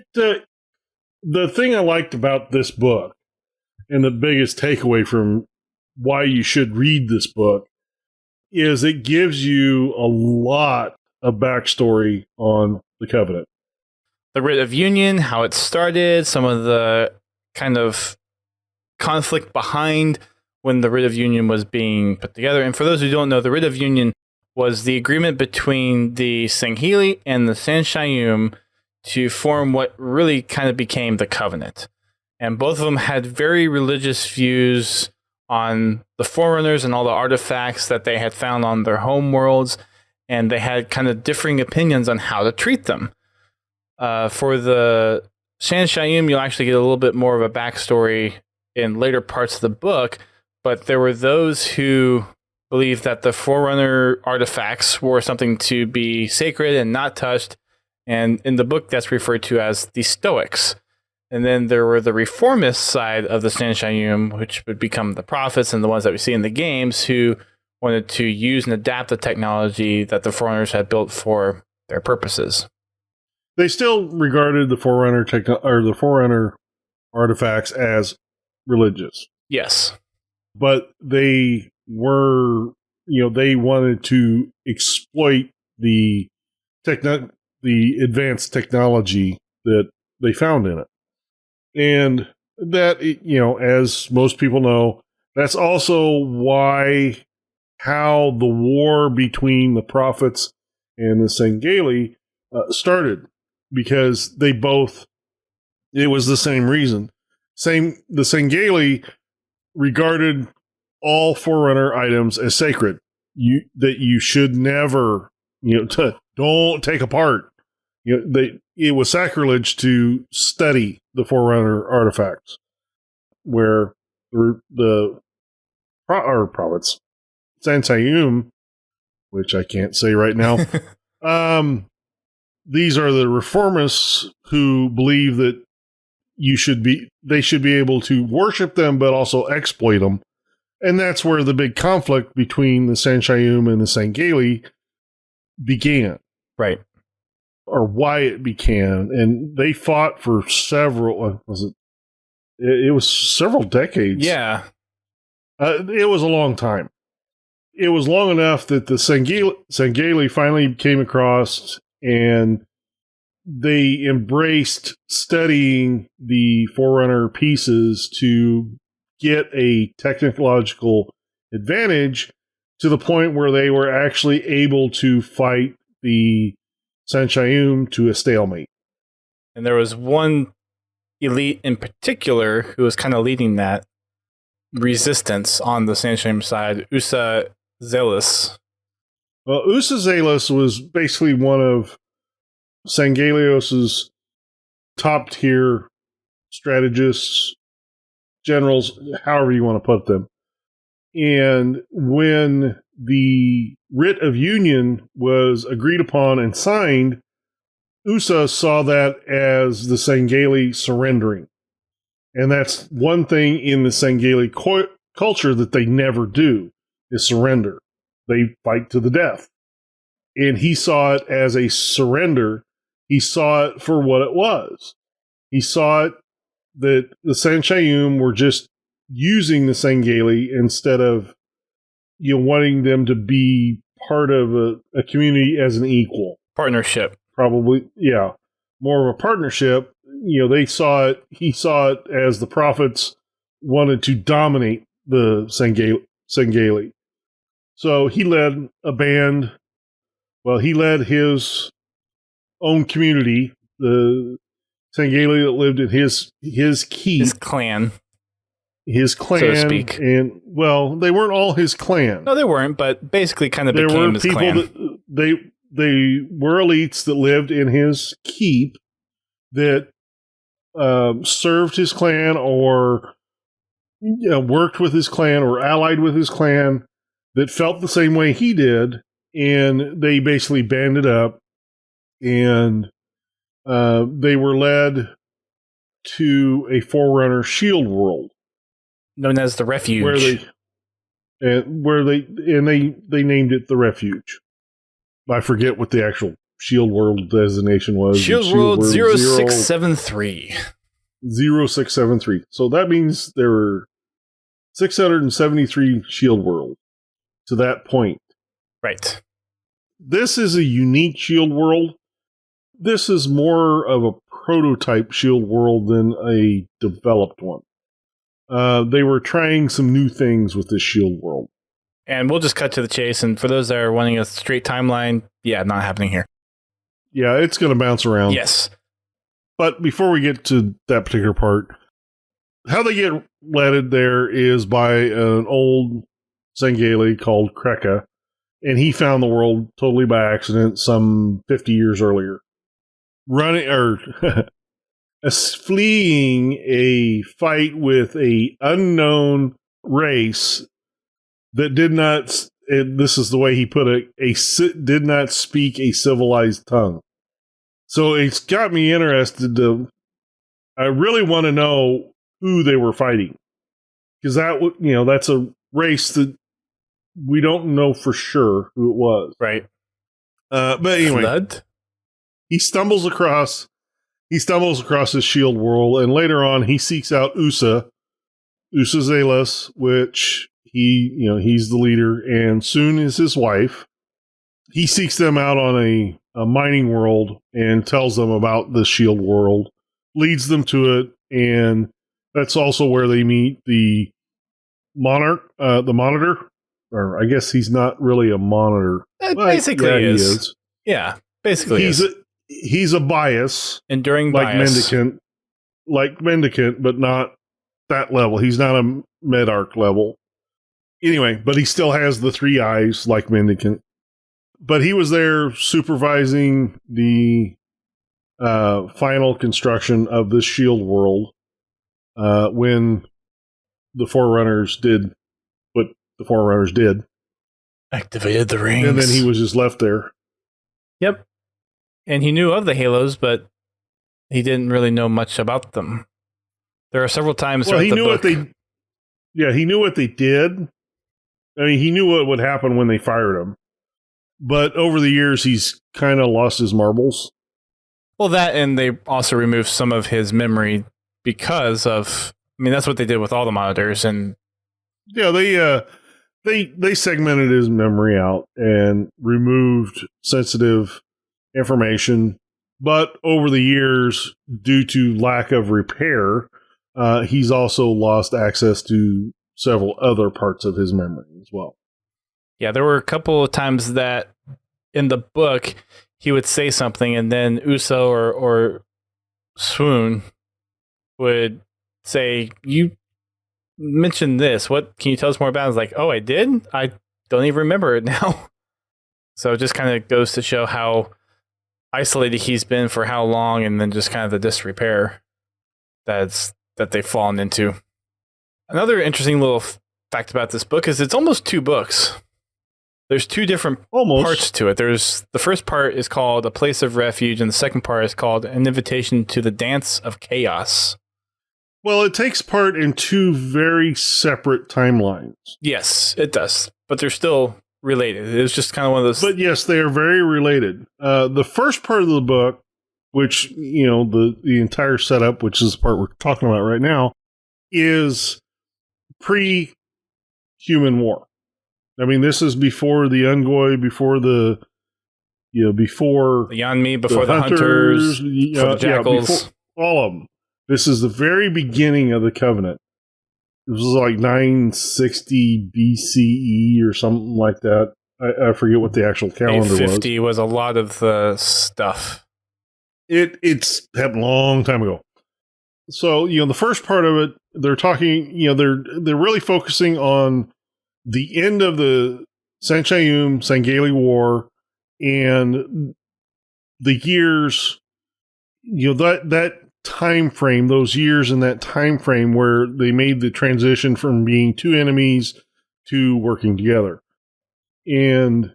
The thing I liked about this book, and the biggest takeaway from why you should read this book, is it gives you a lot of backstory on the Covenant. The Writ of Union, how it started, some of the kind of conflict behind when the Writ of Union was being put together. And for those who don't know, the Writ of Union was the agreement between the Sangheili and the Sangheili to form what really kind of became the Covenant. And both of them had very religious views on the Forerunners and all the artifacts that they had found on their home worlds, and they had kind of differing opinions on how to treat them. For the Sangheili, you'll actually get a little bit more of a backstory in later parts of the book, but there were those who believed that the Forerunner artifacts were something to be sacred and not touched, and in the book that's referred to as the Stoics. And then there were the reformist side of the Sangheili, which would become the prophets and the ones that we see in the games, who wanted to use and adapt the technology that the Forerunners had built for their purposes. They still regarded the Forerunner artifacts as religious. Yes. But they were, they wanted to exploit the advanced technology that they found in it. And that, as most people know, that's also how the war between the prophets and the Sangheili started, because it was the same reason. The Sangheili regarded all Forerunner items as sacred, that you should never, don't take apart. It was sacrilege to study the Forerunner artifacts, where the prophets, Sangheili, which I can't say right now, these are the reformists who believe that they should be able to worship them, but also exploit them. And that's where the big conflict between the Sangheili and the Sangheili began. Right. Or why it began. And they fought for several, it was several decades. Yeah. It was a long time. It was long enough that the Sangheili finally came across, and they embraced studying the Forerunner pieces to get a technological advantage, to the point where they were actually able to fight the Sangheili to a stalemate. And there was one elite in particular who was kind of leading that resistance on the Sangheili side, Usa Zealous. Well, Usa Zealous was basically one of Sangheilios's top tier strategists, generals, however you want to put them. And when the Writ of Union was agreed upon and signed, USA saw that as the Sangheili surrendering. And that's one thing in the Sangheili culture that they never do, is surrender. They fight to the death. And he saw it as a surrender. He saw it for what it was. He saw it that the Sanchayum were just using the Sangheili instead of wanting them to be part of a community as an equal. Partnership. Probably, yeah. More of a partnership. He saw it as the prophets wanted to dominate the Sangheili. So he led a band. Well, he led his own community, the Sangheili that lived in his keep. His clan, so to speak. And, well, they weren't all his clan. No, they weren't, but basically kind of became his clan. They were elites that lived in his keep that served his clan or worked with his clan or allied with his clan that felt the same way he did, and they basically banded up, and they were led to a Forerunner shield world known as the Refuge, where they named it the Refuge. I forget what the actual shield world designation was. Shield World 0673. 0673. So that means there were 673 shield worlds to that point. Right. This is a unique shield world. This is more of a prototype shield world than a developed one. They were trying some new things with this shield world. And we'll just cut to the chase. And for those that are wanting a straight timeline, yeah, not happening here. Yeah, it's going to bounce around. Yes. But before we get to that particular part, how they get leaded there is by an old Sangheili called Kreka. And he found the world totally by accident some 50 years earlier. Fleeing a fight with a unknown race that did not, this is the way he put it, did not speak a civilized tongue. So it's got me interested I really want to know who they were fighting. Because that's a race that we don't know for sure who it was. Right. But anyway, Flood? he stumbles across his shield world, and later on he seeks out Usa Zelas, which he's the leader, and soon is his wife. He seeks them out on a mining world and tells them about the shield world, leads them to it, and that's also where they meet the monarch, the monitor. Or I guess he's not really a monitor. Basically, yeah, is. He is. Yeah, basically, he's a bias, enduring bias, like mendicant, but not that level. He's not a Medarch level. Anyway, but he still has the three eyes, like mendicant. But he was there supervising the final construction of this shield world when the Forerunners did what the Forerunners did. Activated the rings. And then he was just left there. Yep. And he knew of the Halos, but he didn't really know much about them. There are several times he knew book. he knew what they did. I mean, he knew what would happen when they fired him. But over the years, he's kind of lost his marbles. Well, that, and they also removed some of his memory because of, that's what they did with all the monitors. And yeah, they segmented his memory out and removed sensitive information. But over the years, due to lack of repair, he's also lost access to several other parts of his memory as well. Yeah, there were a couple of times that in the book he would say something, and then Uso or Swoon would say, "You mentioned this. What can you tell us more about?" I was like, "Oh, I did? I don't even remember it now." So it just kind of goes to show how isolated he's been for how long, and then just kind of the disrepair that they've fallen into. Another interesting little fact about this book is it's almost 2 books. There's two different parts to it. There's the first part is called A Place of Refuge, and the second part is called An Invitation to the Dance of Chaos. Well, it takes part in two very separate timelines. Yes, it does. But they're still related. It was just kind of one of those. But yes, they are very related. The first part of the book, which, the entire setup, which is the part we're talking about right now, is pre-human war. I mean, this is before the Ungoi, before the Yanmi, before the hunters, before the jackals. Before all of them. This is the very beginning of the Covenant. It was like 960 BCE or something like that. I forget what the actual calendar was. 850 was a lot of the stuff. It's happened a long time ago. So, the first part of it, they're talking, they're really focusing on the end of the Sangheili War and the years, that time frame, those years in that time frame where they made the transition from being two enemies to working together. And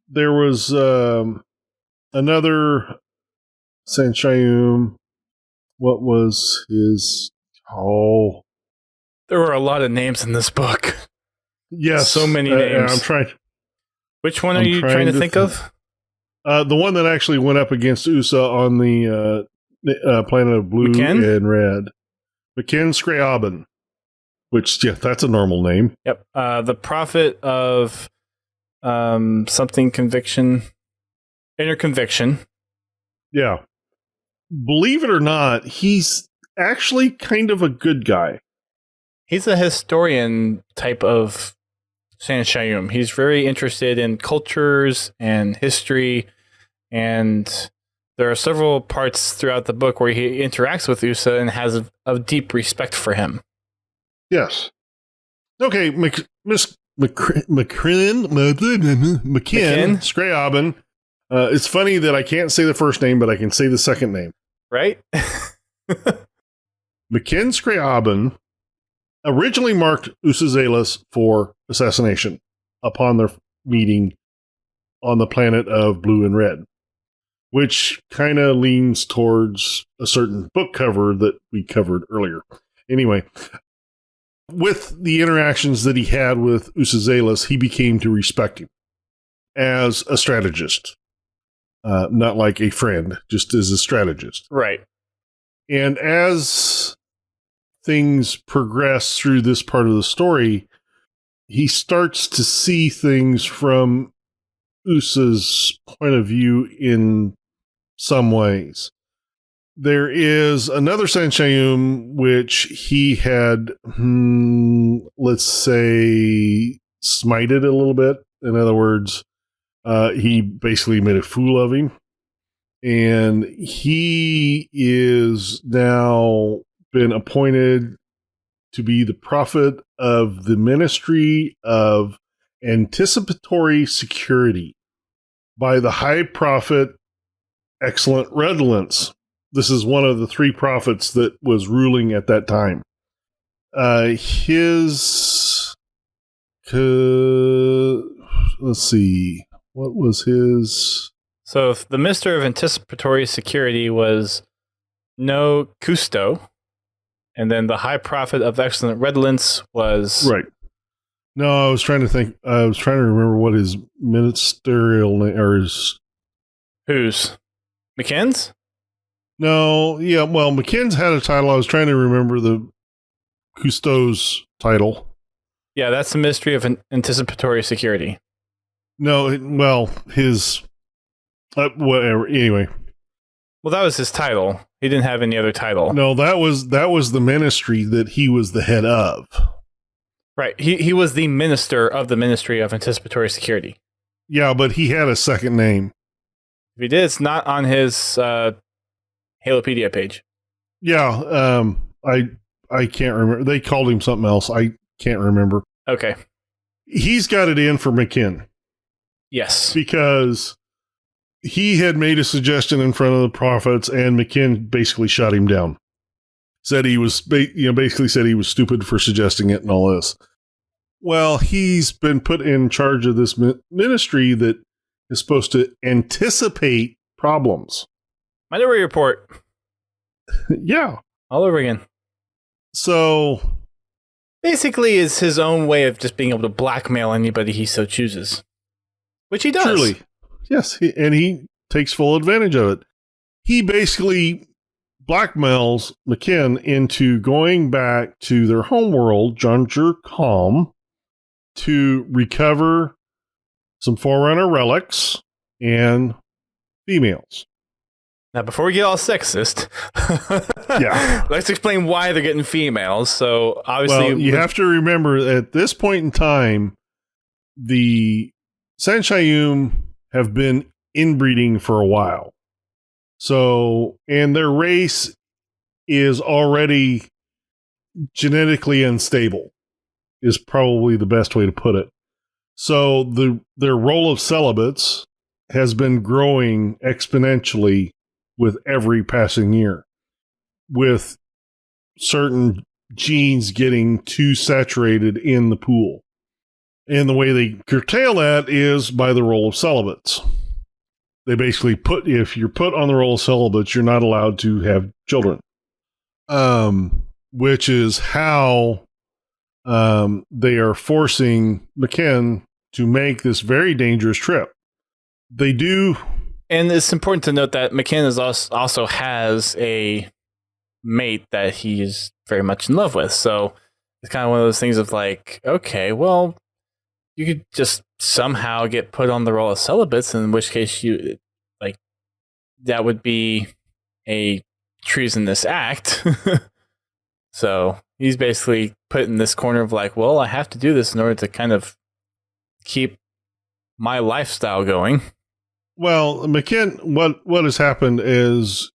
there was another Sangheili. What was his? Oh, there were a lot of names in this book. Yes, so many names. I'm trying. Which one are you trying to think of? The one that actually went up against USA on the planet of blue and red. Makin Scraabin. Which, that's a normal name. Yep. The prophet of something conviction. Inner conviction. Yeah. Believe it or not, he's actually kind of a good guy. He's a historian type of Sangheili. He's very interested in cultures and history, and there are several parts throughout the book where he interacts with Usa and has a deep respect for him. Yes. Okay, Makin Scraabin. It's funny that I can't say the first name, but I can say the second name. Right? Makin Scraabin originally marked Usazelis for assassination upon their meeting on the planet of blue and red, which kind of leans towards a certain book cover that we covered earlier. Anyway, with the interactions that he had with Usazelis, he became to respect him as a strategist. Not like a friend, just as a strategist. Right. And as things progress through this part of the story, he starts to see things from Usa's point of view in some ways. There is another Sangheili which he had, let's say, smited a little bit. In other words, he basically made a fool of him. And he is now been appointed to be the prophet of the Ministry of Anticipatory Security by the High Prophet Excellent Redolence. This is one of the three prophets that was ruling at that time. Let's see. What was his? So the Minister of Anticipatory Security was No Custo, and then the High Prophet of Excellent Redolence was... Right. No, I was trying to think. I was trying to remember what his ministerial name, or his... Whose? McKinn's? No, yeah, well, McKinn's had a title. I was trying to remember the Cousteau's title. Yeah, that's the Ministry of Anticipatory Security. No, well, his... whatever, anyway. Well, that was his title. He didn't have any other title. No, that was the ministry that he was the head of. Right. He was the minister of the Ministry of Anticipatory Security. Yeah, but he had a second name. If he did, it's not on his Halopedia page. Yeah, I can't remember. They called him something else. I can't remember. Okay. He's got it in for McKinn. Yes. Because he had made a suggestion in front of the prophets, and McKinn basically shot him down. Said he was, basically said he was stupid for suggesting it and all this. Well, he's been put in charge of this ministry that is supposed to anticipate problems. Minority Report. Yeah. All over again. So basically, it's his own way of just being able to blackmail anybody he so chooses, which he does. Truly, yes, and he takes full advantage of it. He basically blackmails McKinn into going back to their homeworld, Jonjer Calm, to recover some Forerunner relics and females. Now, before we get all sexist, yeah, let's explain why they're getting females. So, obviously, you have to remember at this point in time, the Sangheili have been inbreeding for a while. So, and their race is already genetically unstable, is probably the best way to put it. So, their role of celibates has been growing exponentially with every passing year, with certain genes getting too saturated in the pool. And the way they curtail that is by the role of celibates. They basically if you're put on the role of celibates, you're not allowed to have children. Which is how they are forcing McKinn to make this very dangerous trip. They do. And it's important to note that McKinn is also has a mate that he is very much in love with. So it's kind of one of those things of like, okay, well, you could just somehow get put on the role of celibates, in which case that would be a treasonous act. So he's basically put in this corner of like, well, I have to do this in order to kind of keep my lifestyle going. Well, McKinn, what has happened is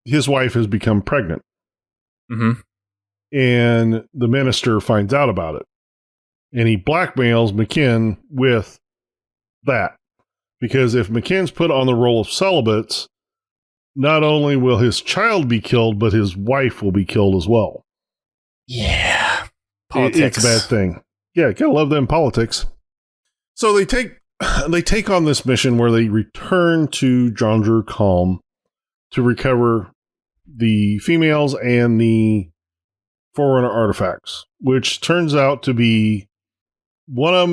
his wife has become pregnant. Mm-hmm. And the minister finds out about it. And he blackmails McKinn with that. Because if McKinn's put on the role of celibates, not only will his child be killed, but his wife will be killed as well. Yeah. Politics. It's a bad thing. Yeah, gotta love them politics. So they take on this mission where they return to Jonjer Calm to recover the females and the Forerunner artifacts, which turns out to be one of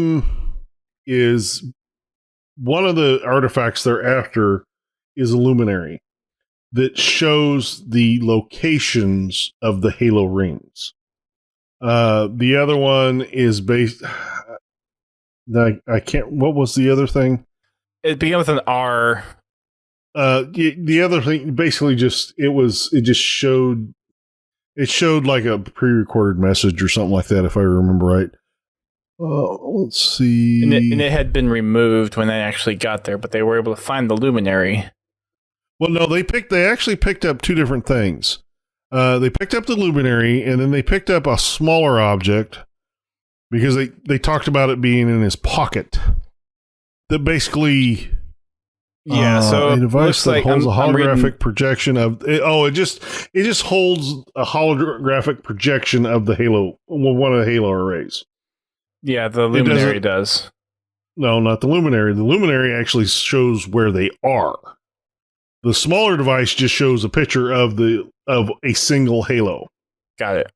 the artifacts they're after is a luminary that shows the locations of the Halo rings. The other one is based. I can't. What was the other thing? It began with an R. The other thing basically it showed like a pre-recorded message or something like that, if I remember right. Let's see. And it had been removed when they actually got there, but they were able to find the luminary. Well, no, they actually picked up two different things. They picked up the luminary, and then they picked up a smaller object because they talked about it being in his pocket. That basically, so a device that holds a holographic projection of. It just holds a holographic projection of the Halo, one of the Halo arrays. Yeah, the luminary does. No, not the luminary. The luminary actually shows where they are. The smaller device just shows a picture of a single halo. Got it.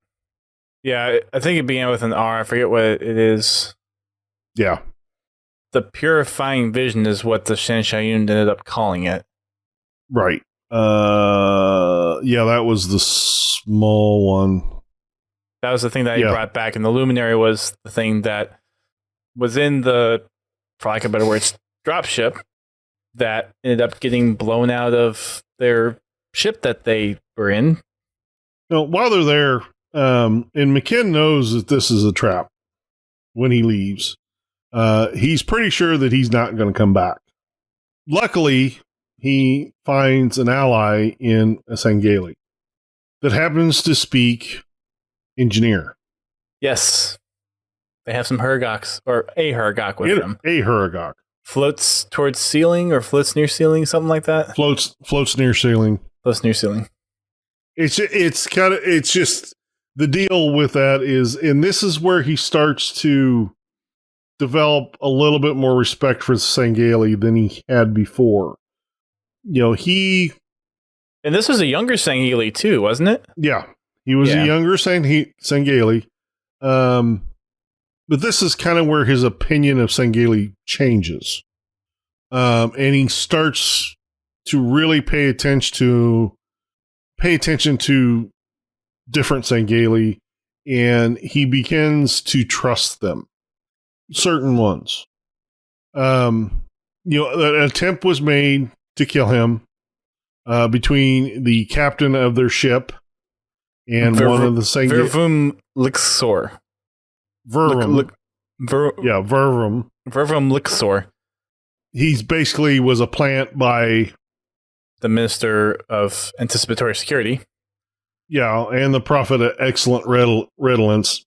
Yeah, I think it began with an R. I forget what it is. Yeah. The purifying vision is what the Sangheili ended up calling it. Right. Yeah, that was the small one. That was the thing that he brought back, and the luminary was the thing that was in the, for lack of a better word, dropship that ended up getting blown out of their ship that they were in. Now, while they're there, and McKinn knows that this is a trap when he leaves, he's pretty sure that he's not going to come back. Luckily, he finds an ally in a Sangheili that happens to speak engineer. Yes. They have some Hergoks, or a Hergok with them. A Hergok. Floats towards ceiling, or floats near ceiling, something like that. Floats near ceiling. Floats near ceiling. It's just the deal with that is, and this is where he starts to develop a little bit more respect for Sangheili than he had before. And this was a younger Sangheili too, wasn't it? Yeah, he was a younger Sangheili. But this is kind of where his opinion of Sangheili changes. And he starts to really pay attention to different Sangheili, and he begins to trust them. Certain ones. An attempt was made to kill him between the captain of their ship and one of the Sangheili. Vervum Lixor. Vervum. Vervum. Vervum Lixor. He's basically was a plant by the Minister of Anticipatory Security. Yeah, and the Prophet of Excellent Redolence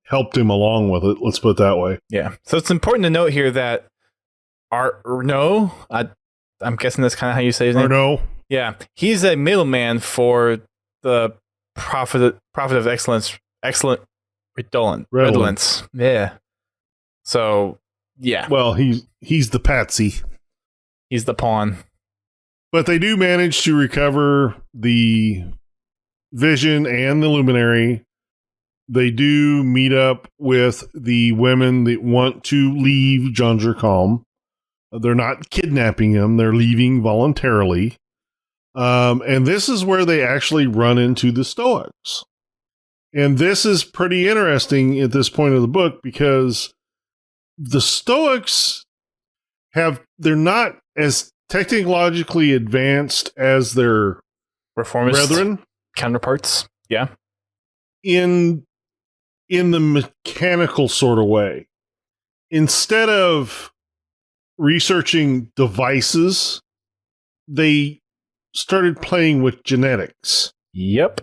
helped him along with it. Let's put it that way. Yeah. So it's important to note here that Arno, I'm guessing that's kind of how you say his name. Arno. Yeah. He's a middleman for the Prophet of Excellent Redolence. Yeah. So, yeah. Well, he's the patsy. He's the pawn. But they do manage to recover the Vision and the Luminary. They do meet up with the women that want to leave Janjarkalm. They're not kidnapping him. They're leaving voluntarily. And this is where they actually run into the Stoics. And this is pretty interesting at this point of the book because the Stoics they're not as technologically advanced as their reformist brethren counterparts. Yeah. In the mechanical sort of way. Instead of researching devices, they started playing with genetics. Yep.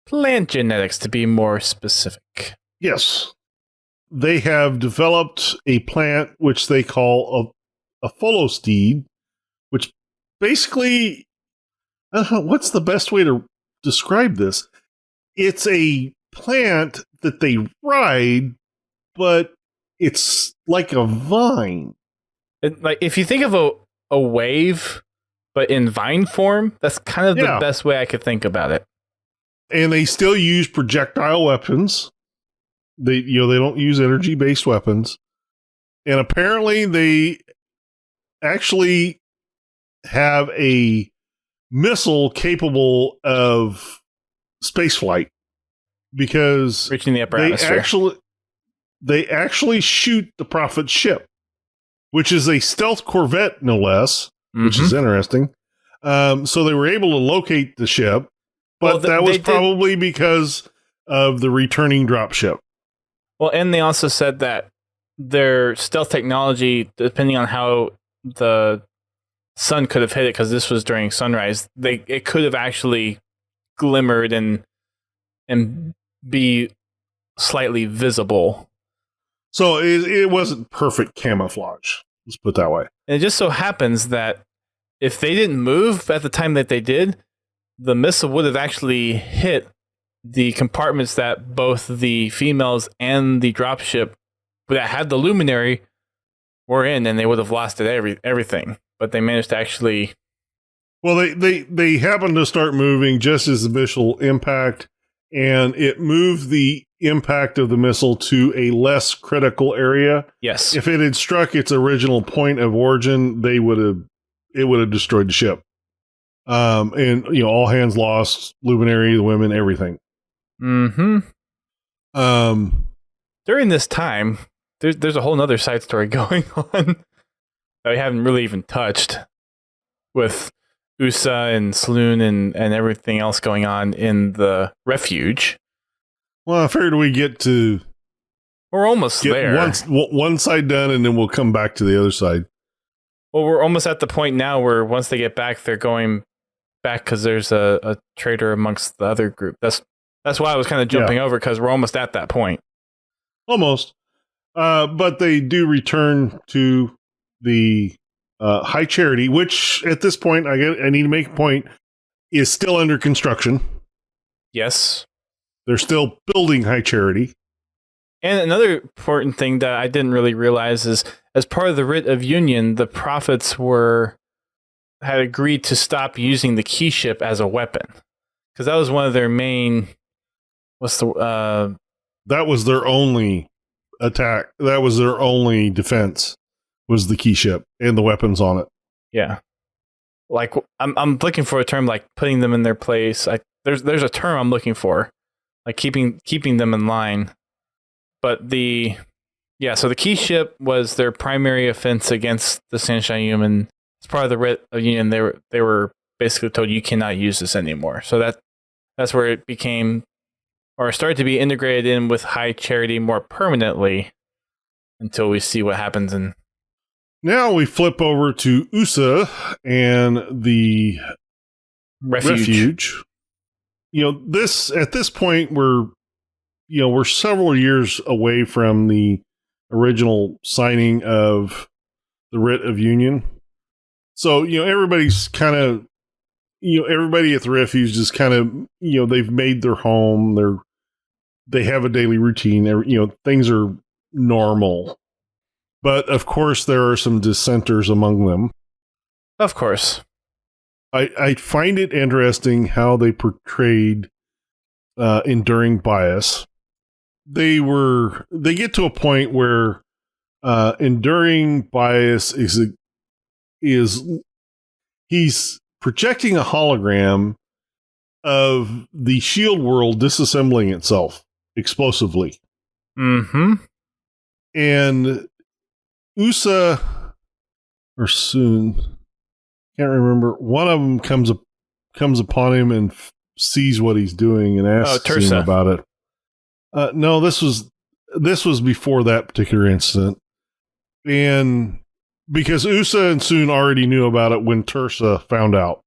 Plant genetics, to be more specific. Yes. They have developed a plant which they call a pholostede, which basically, I don't know, what's the best way to describe this? It's a plant that they ride, but it's like a vine. Like if you think of a wave, but in vine form, that's kind of the best way I could think about it. And they still use projectile weapons. They don't use energy-based weapons. And apparently they actually have a missile capable of spaceflight because reaching the upper atmosphere. They actually shoot the Prophet's ship, which is a stealth corvette, no less, which is interesting. So they were able to locate the ship, but that was probably because of the returning dropship. Well, and they also said that their stealth technology, depending on how the sun could have hit it, because this was during sunrise, it could have actually glimmered and be slightly visible. So it wasn't perfect camouflage. Let's put it that way. And it just so happens that if they didn't move at the time that they did, the missile would have actually hit the compartments that both the females and the dropship that had the luminary were in, and they would have lost everything. But they managed to actually... Well, they happened to start moving just as the missile impact, and it moved the impact of the missile to a less critical area. Yes. If it had struck its original point of origin, it would have destroyed the ship. And all hands lost, luminary, the women, everything. Mm-hmm. During this time, there's a whole nother side story going on that we haven't really even touched, with USA and Saloon and everything else going on in the refuge. Well, I figured we we're almost there. One side done, and then we'll come back to the other side. Well, we're almost at the point now where once they get back, they're going back because there's a traitor amongst the other group. That's why I was kind of jumping over, because we're almost at that point. Almost. But they do return to the High Charity, which at this point, I need to make a point, is still under construction. Yes. They're still building High Charity. And another important thing that I didn't really realize is, as part of the Writ of Union, the prophets had agreed to stop using the keyship as a weapon, because that was one of their main. That was their only attack. That was their only defense. Was the keyship and the weapons on it. Yeah. Like I'm looking for a term, like putting them in their place. There's a term I'm looking for, like keeping them in line. But so the keyship was their primary offense against the Sangheili, and as part of the Writ of Union, they were basically told you cannot use this anymore. So that's where it became, or started to be integrated in with High Charity more permanently, until we see what happens in. Now we flip over to USA and the refuge. At this point we're several years away from the original signing of the Writ of Union. So, everybody's kind of, everybody at the refuge is kind of, they've made their home. They have a daily routine. Things are normal. But of course, there are some dissenters among them. Of course. I find it interesting how they portrayed enduring bias. They get to a point where enduring bias is he's projecting a hologram of the shield world disassembling itself explosively. Mm-hmm. And USA, or soon, can't remember, one of them comes upon him and sees what he's doing and asks him about it. No, this was before that particular incident. And because USA and Soon already knew about it when Tersa found out.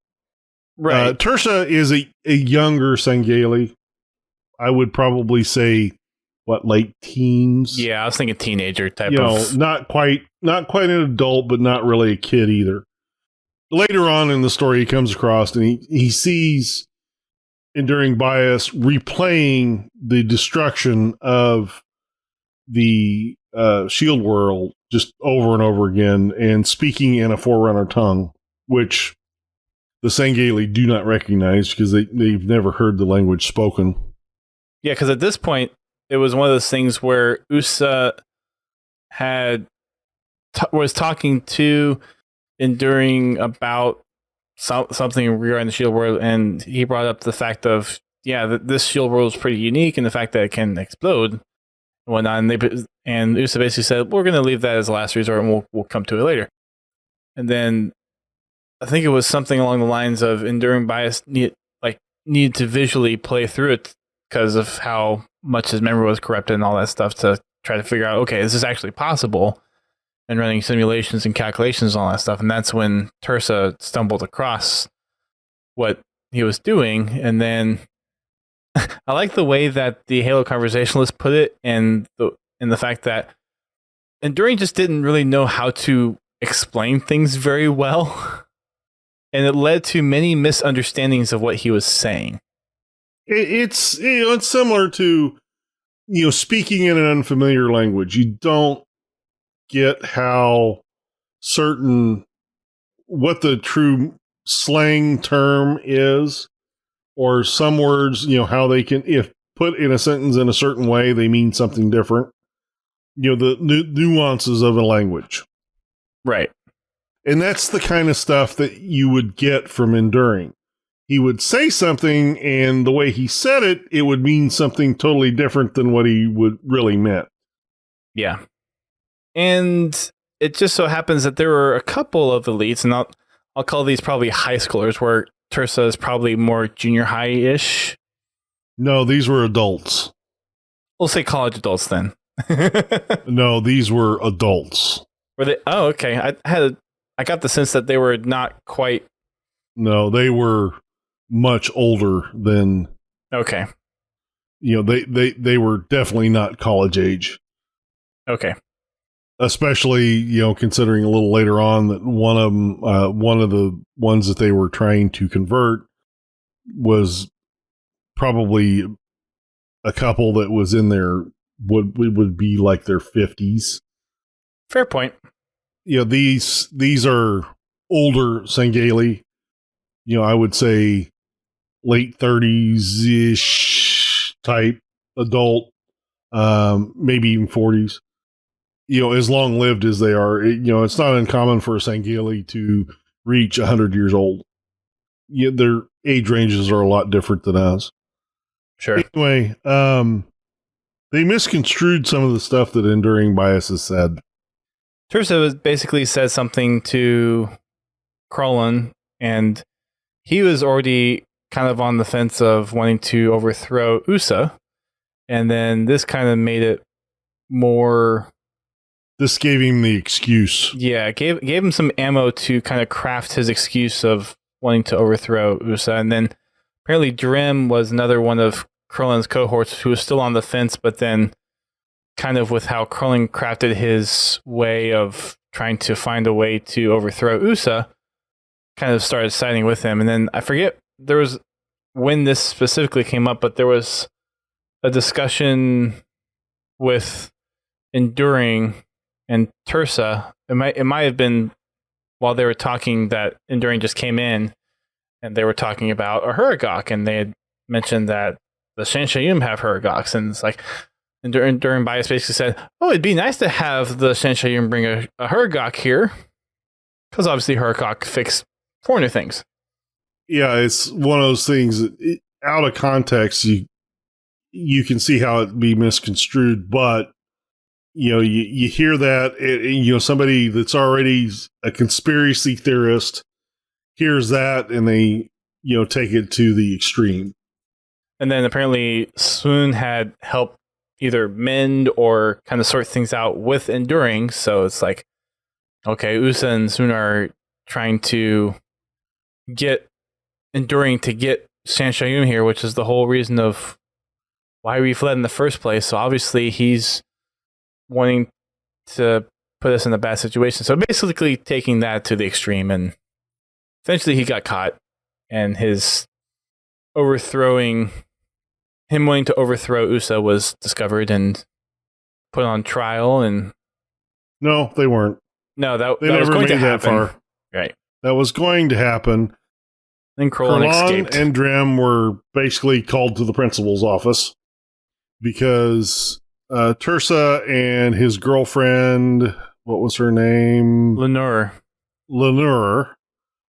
Right. Tersa is a younger Sangheili. I would probably say, late teens? Yeah, I was thinking teenager type of. Not quite an adult, but not really a kid either. Later on in the story, he comes across and he sees enduring bias replaying the destruction of the shield world just over and over again, and speaking in a Forerunner tongue, which the Sangheili do not recognize because they've never heard the language spoken. Yeah, because at this point, it was one of those things where USA was talking to Enduring about something regarding the shield world, and he brought up the fact of, that this shield world is pretty unique, and the fact that it can explode and whatnot. And USA basically said, we're going to leave that as a last resort, and we'll come to it later. And then I think it was something along the lines of enduring bias needed to visually play through it because of how much his memory was corrupted and all that stuff, to try to figure out, okay, is this actually possible? And running simulations and calculations and all that stuff. And that's when Tersa stumbled across what he was doing. And then I like the way that the Halo conversationalist put it, and the fact that Enduring just didn't really know how to explain things very well. And it led to many misunderstandings of what he was saying. It's similar to speaking in an unfamiliar language. You don't get how what the true slang term is, or some words, how they can, if put in a sentence in a certain way, they mean something different. The nuances of a language. Right. And that's the kind of stuff that you would get from Enduring. He would say something, and the way he said it, it would mean something totally different than what he would really meant. Yeah. And it just so happens that there were a couple of elites, and I'll call these probably high schoolers, where Tersa is probably more junior high-ish. No, these were adults. We'll say college adults then. No, these were adults. Were they? Oh, okay. I got the sense that they were not quite. No, they were much older than. Okay. They were definitely not college age. Okay. Especially, considering a little later on that one of them, one of the ones that they were trying to convert was probably a couple that was in their would be like their 50s. Fair point. These are older Sangheili. I would say late 30s ish type adult, maybe even 40s. As long lived as they are, it's not uncommon for a Sangheili to reach 100 years old. Their age ranges are a lot different than us. Sure. Anyway, they misconstrued some of the stuff that Enduring Biases said. Tersa basically said something to Krolin, and he was already kind of on the fence of wanting to overthrow USA, and then this kind of made it more... This gave him the excuse. Yeah, gave him some ammo to kind of craft his excuse of wanting to overthrow USA. And then apparently Drim was another one of Krolin's cohorts who was still on the fence, but then kind of with how Krolin crafted his way of trying to find a way to overthrow USA, kind of started siding with him. And then I forget there was when this specifically came up, but there was a discussion with Enduring and Tersa. It might have been while they were talking that Enduring just came in, and they were talking about a Huragok, and they had mentioned that the Shanshayum have Huragoks, and it's like Enduring Bias basically said, "Oh, it'd be nice to have the Shanshayum bring a Huragok here, because obviously Huragok fix foreigner things." Yeah, it's one of those things. Out of context, you can see how it be misconstrued, but you hear that, somebody that's already a conspiracy theorist hears that, and they, take it to the extreme. And then apparently Swoon had helped either mend or kind of sort things out with Enduring. So it's like, okay, Usa and Swoon are trying to get Enduring to get Shanshayum here, which is the whole reason of why we fled in the first place. So obviously he's wanting to put us in a bad situation. So basically taking that to the extreme, and eventually he got caught, and him wanting to overthrow USA was discovered and put on trial. And no, they weren't. No, that they was never going made to that happen. far. Right. That was going to happen. Then Krolin escaped. And Drim were basically called to the principal's office because Tersa and his girlfriend, what was her name? Lenore,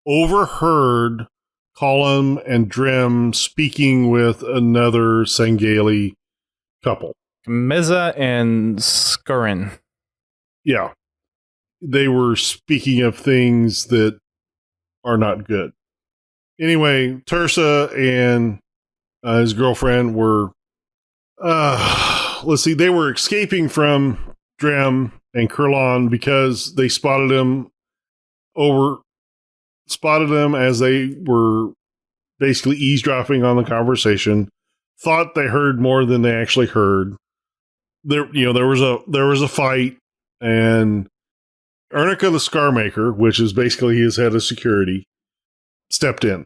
overheard Colum and Drim speaking with another Sangheili couple. Meza and Skurin. Yeah. They were speaking of things that are not good. Anyway, Tersa and his girlfriend were, they were escaping from Drim and Kurlan because they spotted him as they were basically eavesdropping on the conversation, thought they heard more than they actually heard. There was a fight, and Ernica the Scarmaker, which is basically his head of security, stepped in.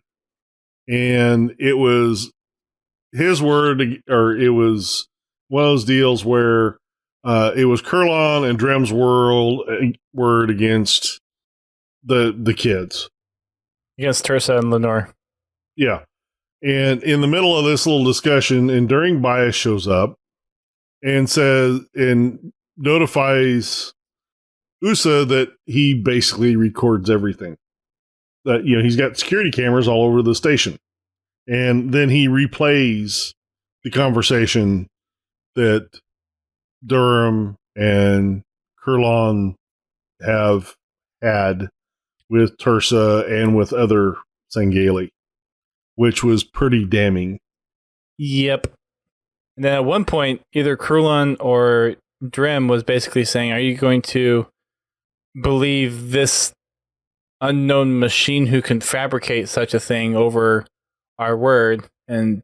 And it was his word, or it was one of those deals where it was Kurlan and Drim's word against the kids. Against Tersa and Lenore. Yeah. And in the middle of this little discussion, Enduring Bias shows up and notifies USA that he basically records everything. That, he's got security cameras all over the station. And then he replays the conversation that Durham and Kurlan have had with Tersa and with other Sangheili, which was pretty damning. Yep. And then at one point, either Kurlan or Drim was basically saying, "Are you going to believe this unknown machine who can fabricate such a thing over our word?" And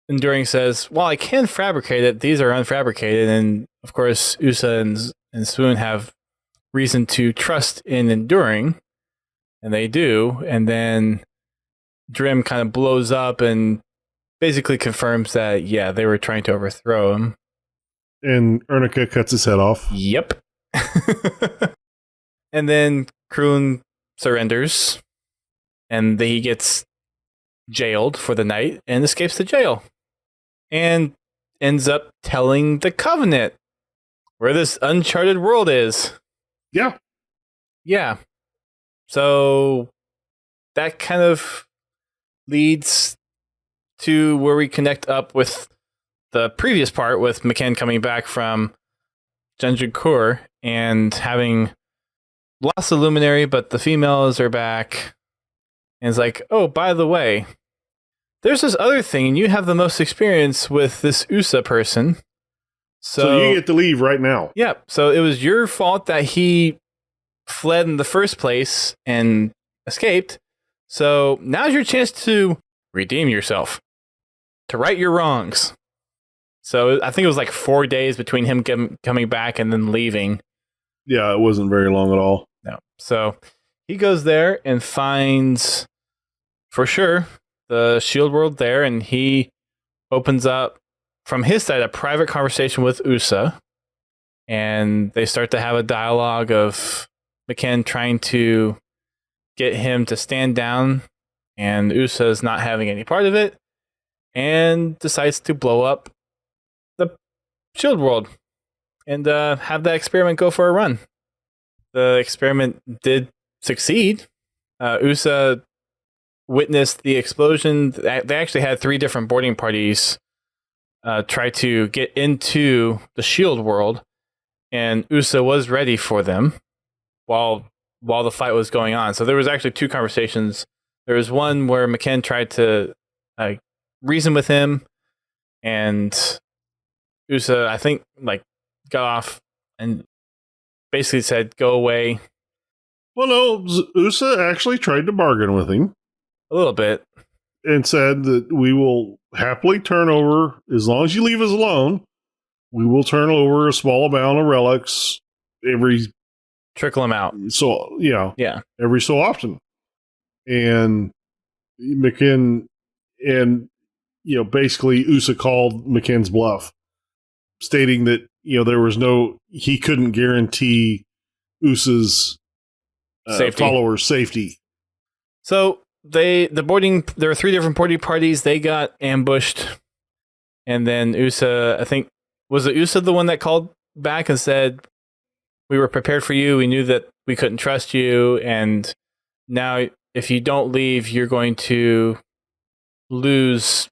Enduring says, "Well, I can fabricate it. These are unfabricated." And of course, USA and Swoon have reason to trust in Enduring, and they do. And then Drim kind of blows up and basically confirms that, yeah, they were trying to overthrow him. And Ernica cuts his head off. Yep. And then Kroon surrenders, and he gets jailed for the night and escapes the jail. And ends up telling the Covenant where this uncharted world is. Yeah. Yeah. So that kind of leads to where we connect up with the previous part with McKen coming back from Genjikur and having lost the Luminary, but the females are back. And it's like, oh, by the way, there's this other thing, and you have the most experience with this USA person. So you get to leave right now. Yeah. So it was your fault that he fled in the first place and escaped. So now's your chance to redeem yourself, to right your wrongs. So I think it was like 4 days between him coming back and then leaving. Yeah, it wasn't very long at all. No. So he goes there and finds, for sure, the shield world there, and he opens up from his side a private conversation with USA, and they start to have a dialogue of McKen trying to get him to stand down, and USA is not having any part of it, and decides to blow up the shield world and have that experiment go for a run. The experiment did succeed. USA witnessed the explosion. They actually had 3 different boarding parties try to get into the shield world, and USA was ready for them while the fight was going on. So there was actually 2 conversations. There was one where McKen tried to reason with him, and USA, I think, got off and basically said, "Go away." Well, no, USA actually tried to bargain with him. A little bit. And said that we will happily turn over, as long as you leave us alone, we will turn over a small amount of relics every... Trickle them out. So, yeah. Yeah. Every so often. And McKen, and, basically USA called McKen's bluff, stating that, there was he couldn't guarantee USA's followers' safety. So there were 3 different boarding parties. They got ambushed, and then USA, I think, was it USA the one that called back and said, "We were prepared for you. We knew that we couldn't trust you, and now if you don't leave, you're going to lose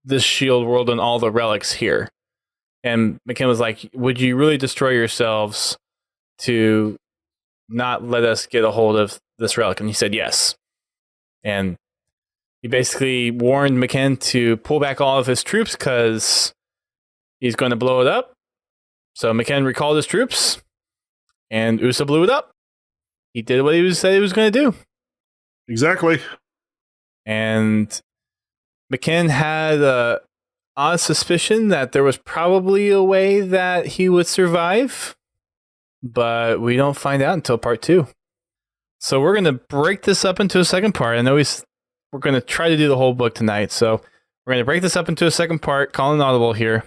this shield world and all the relics here." And McKen was like, "Would you really destroy yourselves to not let us get a hold of this relic?" And he said yes. And he basically warned McKen to pull back all of his troops because he's going to blow it up. So McKen recalled his troops, and USA blew it up. He did what he said he was going to do. Exactly. And McKen had an odd suspicion that there was probably a way that he would survive, but we don't find out until part 2. So we're going to break this up into a second part. I know we're going to try to do the whole book tonight, so we're going to break this up into a second part, call an audible here,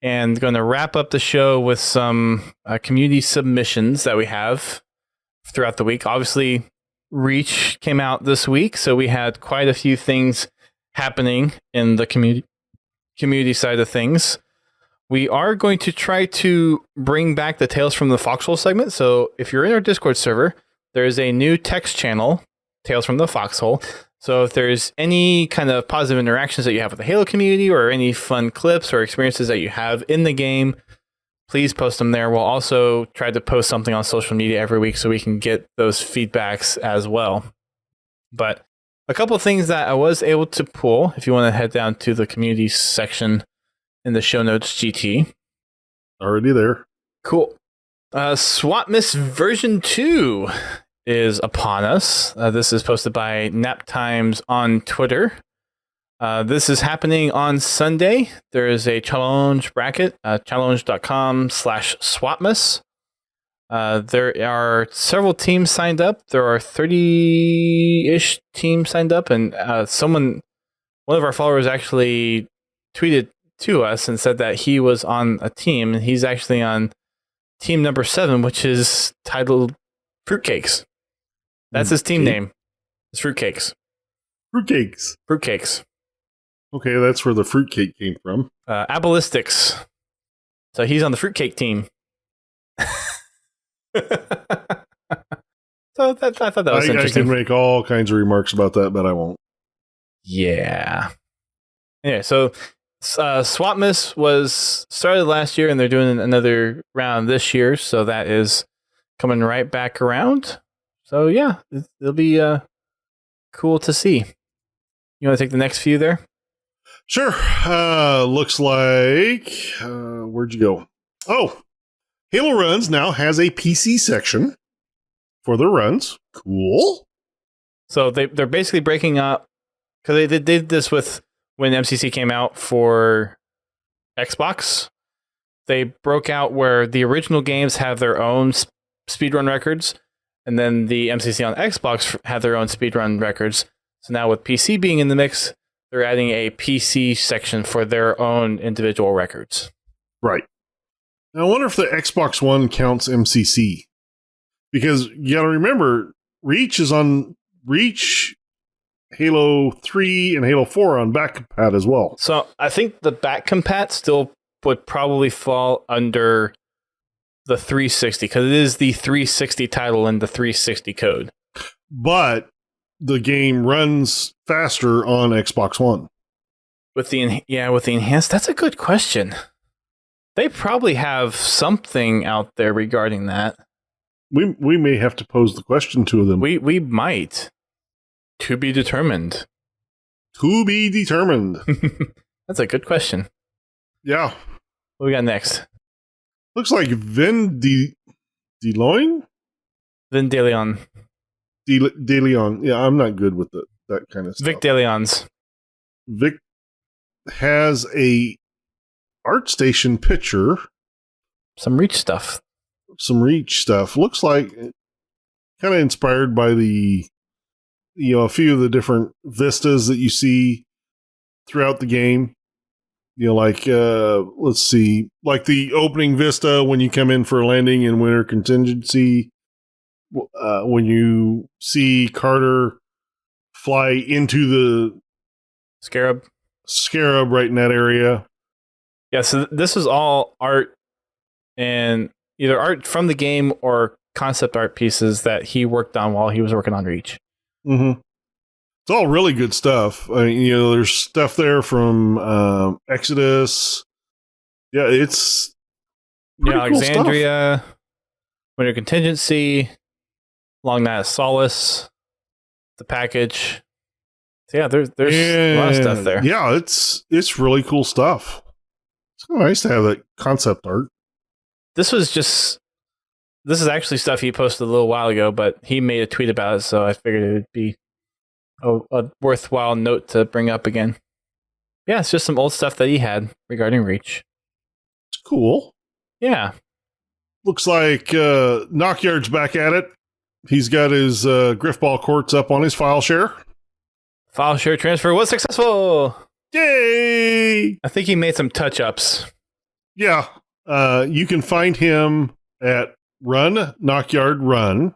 and going to wrap up the show with some community submissions that we have throughout the week. Obviously, Reach came out this week, so we had quite a few things happening in the community side of things. We are going to try to bring back the Tales from the Foxhole segment. So if you're in our Discord server, there is a new text channel, Tales from the Foxhole. So if there's any kind of positive interactions that you have with the Halo community, or any fun clips or experiences that you have in the game, please post them there. We'll also try to post something on social media every week so we can get those feedbacks as well. But a couple of things that I was able to pull, if you want to head down to the community section in the show notes, GT. Already there. Cool. Swapmas version 2 is upon us. This is posted by Nap Times on Twitter. This is happening on Sunday. There is a challenge bracket, challenge.com/Swapmas. There are several teams signed up. There are 30-ish teams signed up, and one of our followers actually tweeted to us and said that he was on a team, and he's actually on team number 7, which is titled Fruitcakes. That's his team name. It's Fruitcakes. Fruitcakes. Fruitcakes. Okay, that's where the fruitcake came from. Abolistics. So he's on the fruitcake team. So I thought that was interesting. I can make all kinds of remarks about that, but I won't. Yeah. Anyway, so Swapmas was started last year, and they're doing another round this year, so that is coming right back around. So yeah, it'll be cool to see. You want to take the next few there? Sure. Looks like where'd you go? Oh, Halo Runs now has a PC section for their runs. Cool. So they're basically breaking up, because they did this with when MCC came out for Xbox. They broke out where the original games have their own speedrun records, and then the MCC on Xbox have their own speedrun records. So now with PC being in the mix, they're adding a PC section for their own individual records. Right. Now, I wonder if the Xbox One counts MCC. Because you got to remember, Reach, Halo 3, and Halo 4 on back compat as well. So I think the back compat still would probably fall under the 360, because it is the 360 title and the 360 code. But the game runs faster on Xbox One. With the enhanced, that's a good question. They probably have something out there regarding that. We may have to pose the question to them. We might. To be determined. To be determined. That's a good question. Yeah. What we got next? Looks like Vin DeLeon? Vin DeLeon. DeLeon. Yeah, I'm not good with that kind of stuff. Vic DeLeon's. Vic has a ArtStation picture. Some Reach stuff. Looks like kind of inspired by a few of the different vistas that you see throughout the game. Like, let's see, like the opening vista when you come in for a landing in Winter Contingency, when you see Carter fly into the Scarab right in that area. Yeah, so this is all art, and either art from the game or concept art pieces that he worked on while he was working on Reach. Mm-hmm. It's all really good stuff. There's stuff there from Exodus. Yeah, it's Alexandria, cool, Winter Contingency, Long Night of Solace, the package. So yeah, there's a lot of stuff there. Yeah, it's really cool stuff. It's kind of nice to have that concept art. This is actually stuff he posted a little while ago, but he made a tweet about it, so I figured it would be a worthwhile note to bring up again. Yeah, it's just some old stuff that he had regarding Reach. It's cool. Yeah. Looks like Knockyard's back at it. He's got his Griffball Courts up on his file share. File share transfer was successful! Yay! I think he made some touch-ups. Yeah. You can find him at Run, Knockyard Run,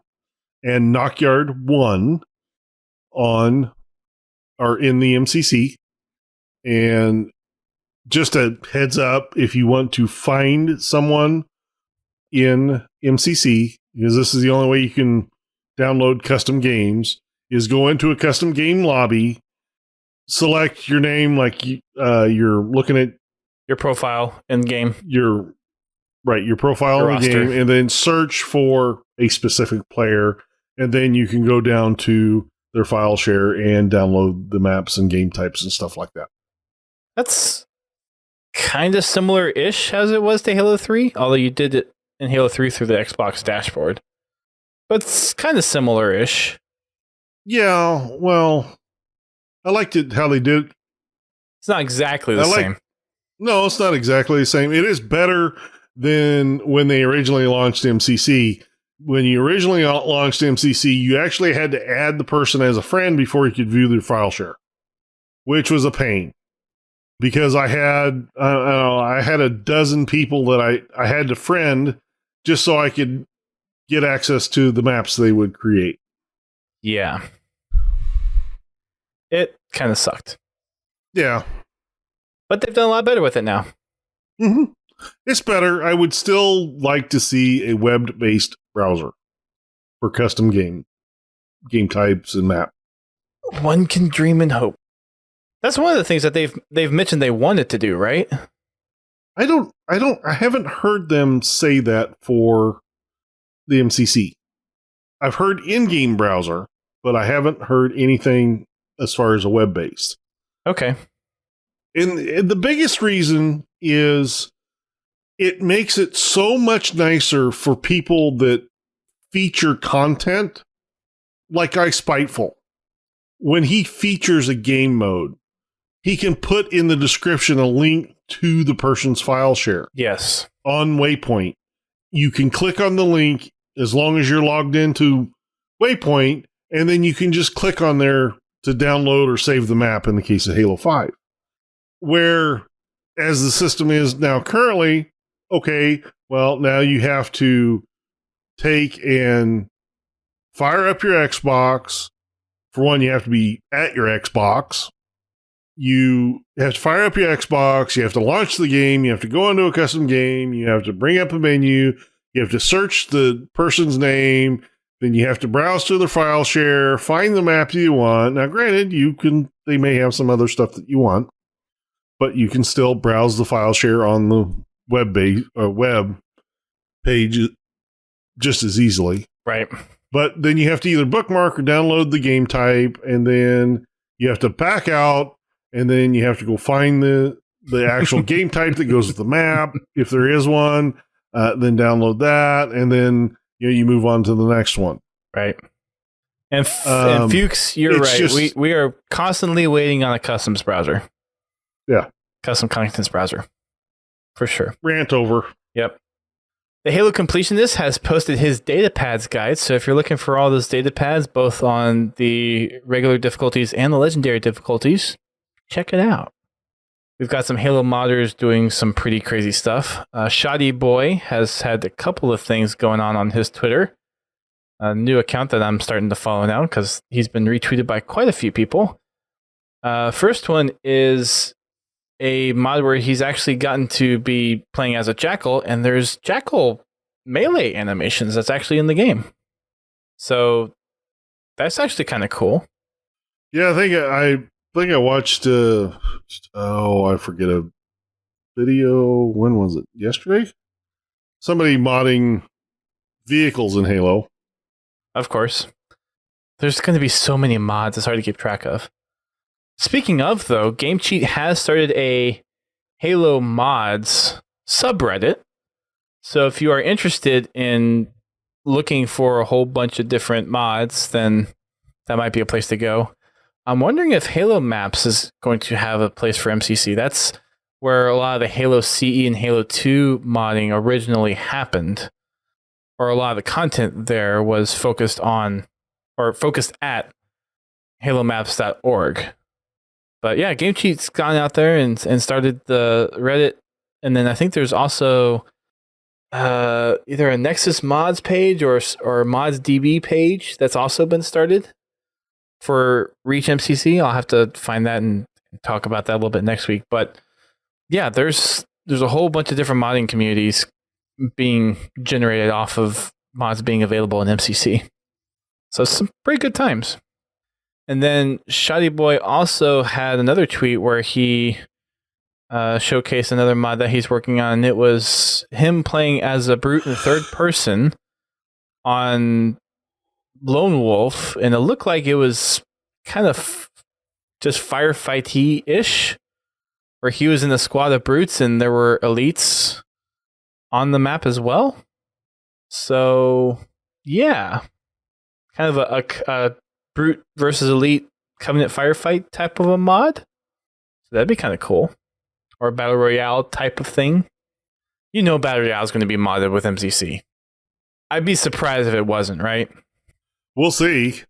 and Knockyard 1 in the MCC. And just a heads up, if you want to find someone in MCC, because this is the only way you can download custom games, is go into a custom game lobby, select your name, like you're looking at your profile in game. Your profile in the game, and then search for a specific player, and then you can go down to their file share and download the maps and game types and stuff like that. That's kind of similar-ish as it was to Halo 3, although you did it in Halo 3 through the Xbox dashboard. But it's kind of similar-ish. Yeah, well, I liked it how they did it. It's not exactly the same. No, it's not exactly the same. It is better than when they originally launched MCC. When you originally launched MCC, you actually had to add the person as a friend before you could view their file share, which was a pain. because I had I had a dozen people that I had to friend just so I could get access to the maps they would create. Yeah. It kind of sucked. Yeah. But they've done a lot better with it now. Mm-hmm. It's better. I would still like to see a web-based browser for custom game types and map. One can dream and hope. That's one of the things that they've mentioned they wanted to do, right? I haven't heard them say that for the MCC. I've heard in-game browser, but I haven't heard anything as far as a web-based. Okay. And the biggest reason is it makes it so much nicer for people that feature content like Spiteful. When he features a game mode, he can put in the description a link to the person's file share. Yes. On Waypoint. You can click on the link as long as you're logged into Waypoint, and then you can just click on there to download or save the map in the case of Halo 5. Where, as the system is now currently, okay, well, now you have to take and fire up your Xbox. For one, you have to be at your Xbox. You have to fire up your Xbox. You have to launch the game. You have to go into a custom game. You have to bring up a menu. You have to search the person's name. Then you have to browse to their file share, find the map you want. Now, granted, they may have some other stuff that you want, but you can still browse the file share on the web page just as easily. Right. But then you have to either bookmark or download the game type, and then you have to back out, and then you have to go find the actual game type that goes with the map, if there is one, then download that, and then you move on to the next one. Right. And Fuchs, you're right. We are constantly waiting on a customs browser. Yeah. Custom contents browser. For sure. Rant over. Yep. The Halo Completionist has posted his data pads guide, so if you're looking for all those data pads, both on the regular difficulties and the legendary difficulties, check it out. We've got some Halo modders doing some pretty crazy stuff. Shoddy Boy has had a couple of things going on his Twitter. A new account that I'm starting to follow now because he's been retweeted by quite a few people. First one is a mod where he's actually gotten to be playing as a Jackal, and there's Jackal melee animations that's actually in the game. So that's actually kind of cool. Yeah, I think I watched I forget a video. When was it? Yesterday? Somebody modding vehicles in Halo. Of course. There's going to be so many mods, it's hard to keep track of. Speaking of, though, Game Cheat has started a Halo mods subreddit. So if you are interested in looking for a whole bunch of different mods, then that might be a place to go. I'm wondering if Halo Maps is going to have a place for MCC. That's where a lot of the Halo CE and Halo 2 modding originally happened. Or a lot of the content there was focused at halomaps.org. But yeah, Game Cheat's gone out there and started the Reddit. And then I think there's also either a Nexus mods page or a mods DB page that's also been started for Reach MCC. I'll have to find that and talk about that a little bit next week. But yeah, there's a whole bunch of different modding communities being generated off of mods being available in MCC. So some pretty good times. And then Shoddy Boy also had another tweet where he showcased another mod that he's working on. It was him playing as a brute in third person on Lone Wolf, and it looked like it was kind of just firefighty-ish, where he was in a squad of brutes and there were elites on the map as well. So, yeah. Kind of a brute versus elite Covenant firefight type of a mod. So that'd be kind of cool. Or a Battle Royale type of thing. You know Battle Royale is going to be modded with MCC. I'd be surprised if it wasn't, right? We'll see.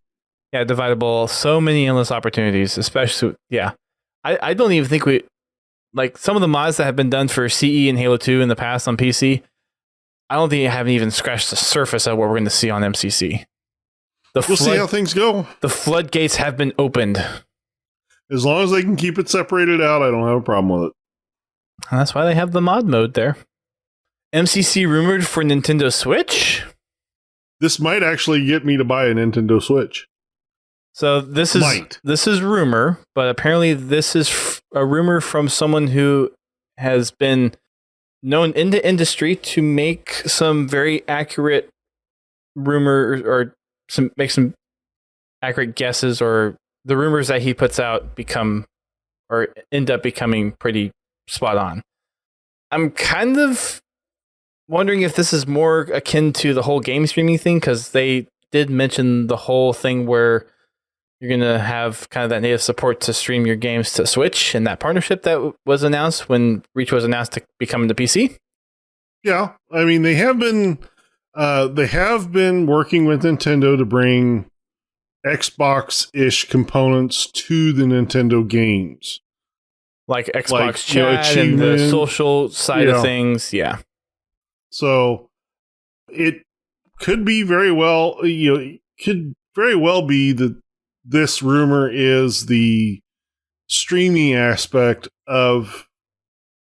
Yeah, Dividable. So many endless opportunities, especially, yeah. I don't even think like some of the mods that have been done for CE and Halo 2 in the past on PC, I don't think they haven't even scratched the surface of what we're going to see on MCC. We'll see how things go. The floodgates have been opened. As long as they can keep it separated out, I don't have a problem with it. And that's why they have the mod mode there. MCC rumored for Nintendo Switch. This might actually get me to buy a Nintendo Switch. So this is rumor, but apparently this is a rumor from someone who has been known in the industry to make some very accurate rumor or make some accurate guesses, or the rumors that he puts out become or end up becoming pretty spot on. I'm kind of wondering if this is more akin to the whole game streaming thing, because they did mention the whole thing where you're going to have kind of that native support to stream your games to Switch, and that partnership that was announced when Reach was announced to be coming to PC. Yeah, I mean, they have been working with Nintendo to bring Xbox-ish components to the Nintendo games. Like Xbox chat and the social side of things, yeah. So it could be very well, could very well be that this rumor is the streaming aspect of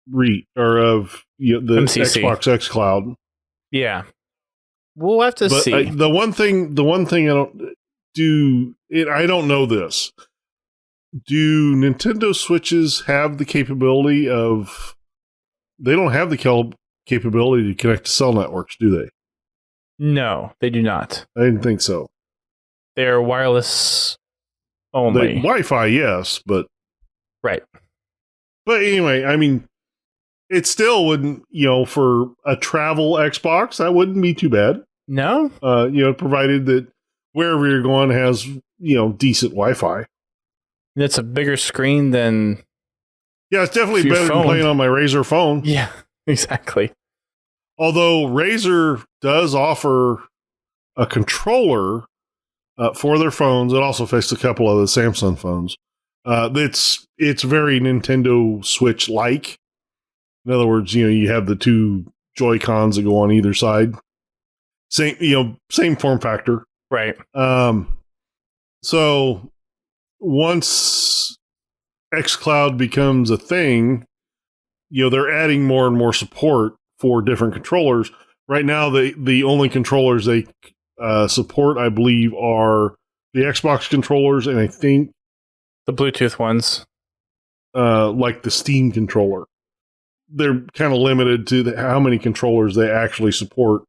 the MCC. Xbox X Cloud. Yeah, we'll have to see. The one thing I don't know this. Do Nintendo Switches have the capability of? They don't have the capability to connect to cell networks, do they? No, they do not. I didn't think so. They're wireless only. Wi-Fi, yes, but right. But anyway, I mean, it still wouldn't, for a travel Xbox, that wouldn't be too bad. No, provided that wherever you're going has decent Wi-Fi. It's a bigger screen than. Yeah, it's definitely better than playing on my Razer phone. Yeah, exactly. Although Razer does offer a controller for their phones. It also fixed a couple of the Samsung phones. It's very Nintendo Switch like. In other words, you have the two Joy-Cons that go on either side. Same form factor. Right. So once xCloud becomes a thing, they're adding more and more support for different controllers. Right now, the only controllers they support, I believe, are the Xbox controllers, and I think the Bluetooth ones, like the Steam controller. They're kind of limited to how many controllers they actually support.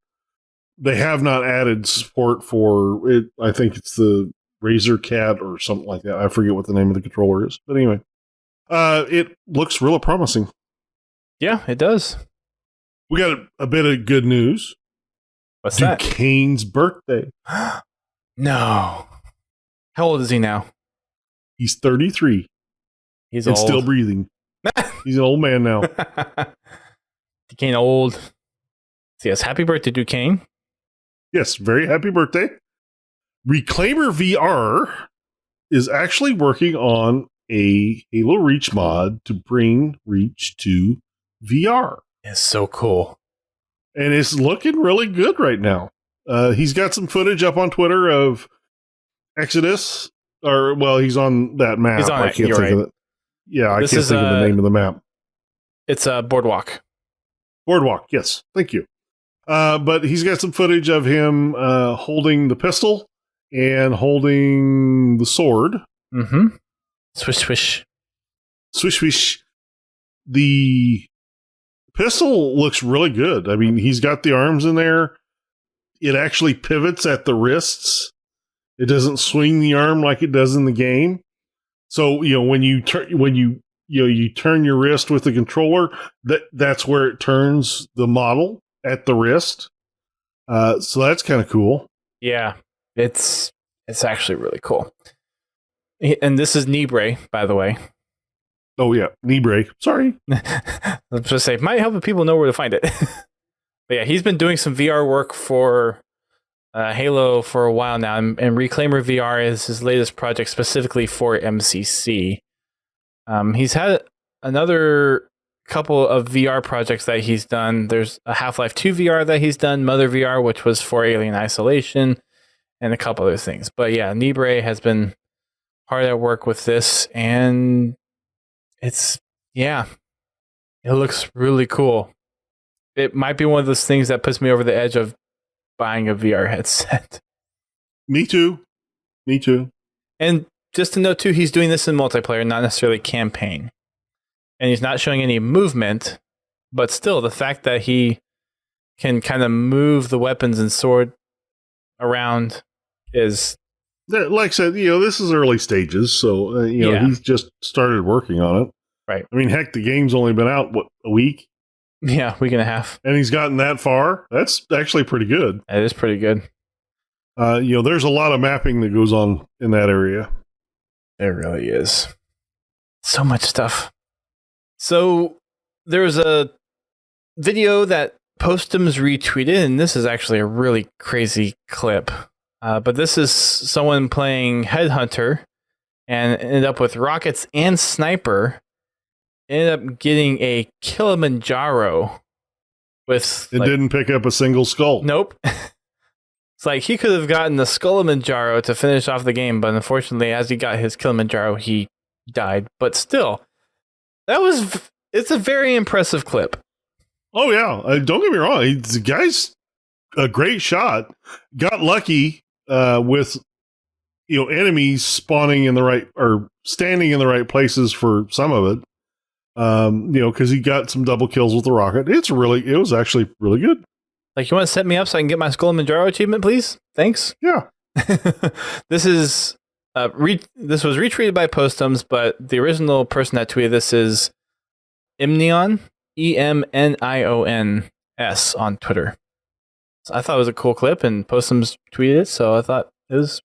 They have not added support for it. I think it's the Razer Cat or something like that. I forget what the name of the controller is. But anyway, it looks really promising. Yeah, it does. We got a bit of good news. What's that? Duquesne's birthday. No. How old is he now? He's 33. He's and old. Still breathing. He's an old man now. Duquesne old. So yes, happy birthday, Duquesne. Yes, very happy birthday. Reclaimer VR is actually working on a Halo Reach mod to bring Reach to VR. It's so cool. And it's looking really good right now. He's got some footage up on Twitter of Exodus. He's on that map. He's on I can't think of it. Yeah, I can't think of the name of the map. It's a Boardwalk. Boardwalk, yes. Thank you. But he's got some footage of him holding the pistol and holding the sword. Mm-hmm. Swish, swish. Swish, swish. The pistol looks really good. I mean, he's got the arms in there. It actually pivots at the wrists. It doesn't swing the arm like it does in the game. So, when you turn your wrist with the controller, that's where it turns the model at the wrist. So that's kind of cool. Yeah, it's actually really cool. And this is Nibre, by the way. Oh yeah, Nibre. Sorry. Let's just say, might help if people know where to find it. But yeah, he's been doing some VR work for Halo for a while now, and Reclaimer VR is his latest project specifically for MCC. He's had another couple of VR projects that he's done. There's a Half-Life 2 VR that he's done, Mother VR, which was for Alien Isolation, and a couple other things. But yeah, Nibre has been hard at work with this, and it looks really cool. It might be one of those things that puts me over the edge of buying a VR headset. Me too. And just to note too, he's doing this in multiplayer, not necessarily campaign. And he's not showing any movement, but still the fact that he can kind of move the weapons and sword around is... Like I said, this is early stages, so, he's just started working on it. Right. I mean, heck, the game's only been out, a week? Yeah, week and a half. And he's gotten that far? That's actually pretty good. It is pretty good. There's a lot of mapping that goes on in that area. There really is. So much stuff. So there's a video that Postums retweeted, and this is actually a really crazy clip. But this is someone playing Headhunter and ended up with rockets and sniper. Ended up getting a Kilimanjaro with... It didn't pick up a single skull. Nope. It's like he could have gotten the Kilimanjaro to finish off the game, but unfortunately, as he got his Kilimanjaro, he died. But still, it's a very impressive clip. Oh, yeah. Don't get me wrong. The guy's a great shot. Got lucky with, enemies spawning in the right, or standing in the right places for some of it. Because he got some double kills with the rocket. It was actually really good. Like, you want to set me up so I can get my Kilimanjaro achievement, please? Thanks. Yeah. This is this was retweeted by Postums, but the original person that tweeted this is Emnion, EMNIONS on Twitter. So I thought it was a cool clip, and Postums tweeted it, so I thought it was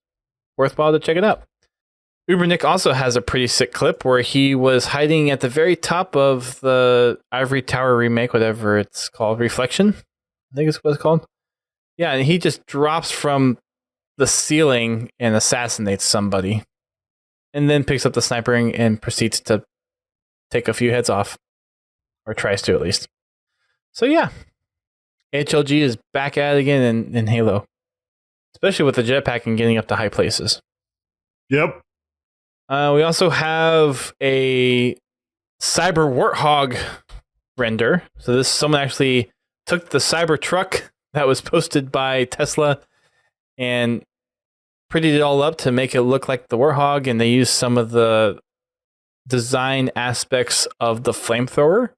worthwhile to check it out. Ubernick also has a pretty sick clip where he was hiding at the very top of the Ivory Tower remake, whatever it's called, Reflection, I think it's what it's called. Yeah, and he just drops from the ceiling and assassinates somebody, and then picks up the snipering and proceeds to take a few heads off, or tries to at least. So yeah, HLG is back at it again in Halo, especially with the jetpack and getting up to high places. Yep. We also have a Cyber Warthog render. So someone actually took the Cyber truck that was posted by Tesla and prettied it all up to make it look like the Warthog, and they used some of the design aspects of the flamethrower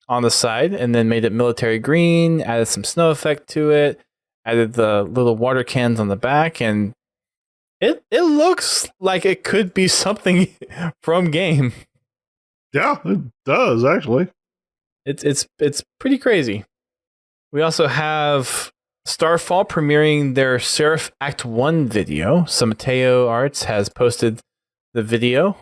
on the side, and then made it military green, added some snow effect to it, added the little water cans on the back, and it looks like it could be something from game. Yeah, it does actually. It's pretty crazy. We also have Starfall premiering their Seraph Act 1 video. So Mateo Arts has posted the video.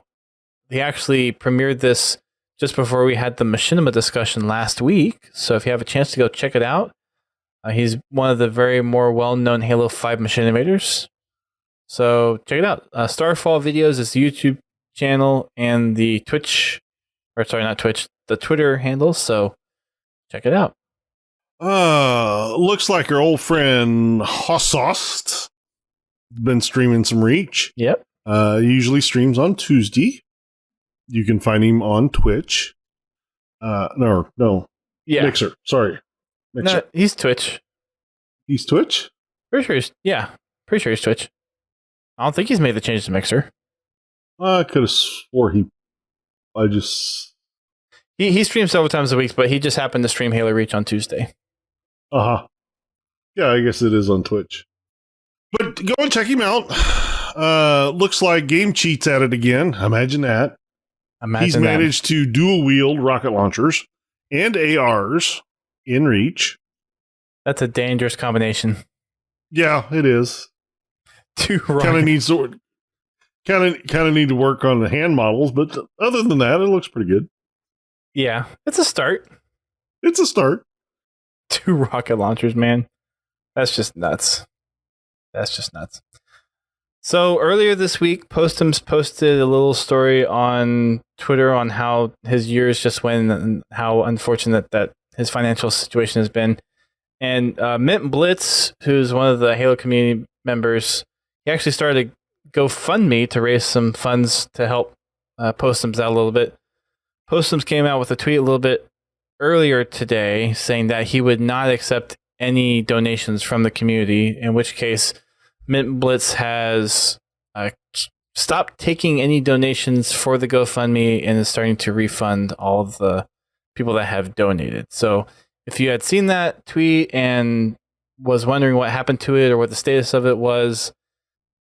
He actually premiered this just before we had the Machinima discussion last week. So if you have a chance to go check it out, he's one of the very more well-known Halo 5 machinimators. So check it out. Starfall Videos is the YouTube channel and the Twitch, or sorry, not Twitch, the Twitter handle. So check it out. Looks like our old friend Hossost been streaming some Reach. Yep. Usually streams on Tuesday. You can find him on Twitch. No. Yeah. Mixer. Sorry. Mixer. No, he's Twitch. He's Twitch? Pretty sure he's Twitch. I don't think he's made the change to Mixer. I could have swore he streams several times a week, but he just happened to stream Halo Reach on Tuesday. Uh-huh. Yeah, I guess it is on Twitch. But go and check him out. Looks like Game Cheat's at it again. Imagine that. He's managed to dual wield rocket launchers and ARs in Reach. That's a dangerous combination. Yeah, it is. Kind of need to work on the hand models, but other than that, it looks pretty good. Yeah, it's a start. It's a start. 2 rocket launchers, man. That's just nuts. So earlier this week, Postums posted a little story on Twitter on how his years just went and how unfortunate that his financial situation has been. And Mint Blitz, who's one of the Halo community members, he actually started a GoFundMe to raise some funds to help Postums out a little bit. Postums came out with a tweet a little bit earlier today saying that he would not accept any donations from the community, in which case Mint Blitz has stopped taking any donations for the GoFundMe and is starting to refund all of the people that have donated. So if you had seen that tweet and was wondering what happened to it or what the status of it was,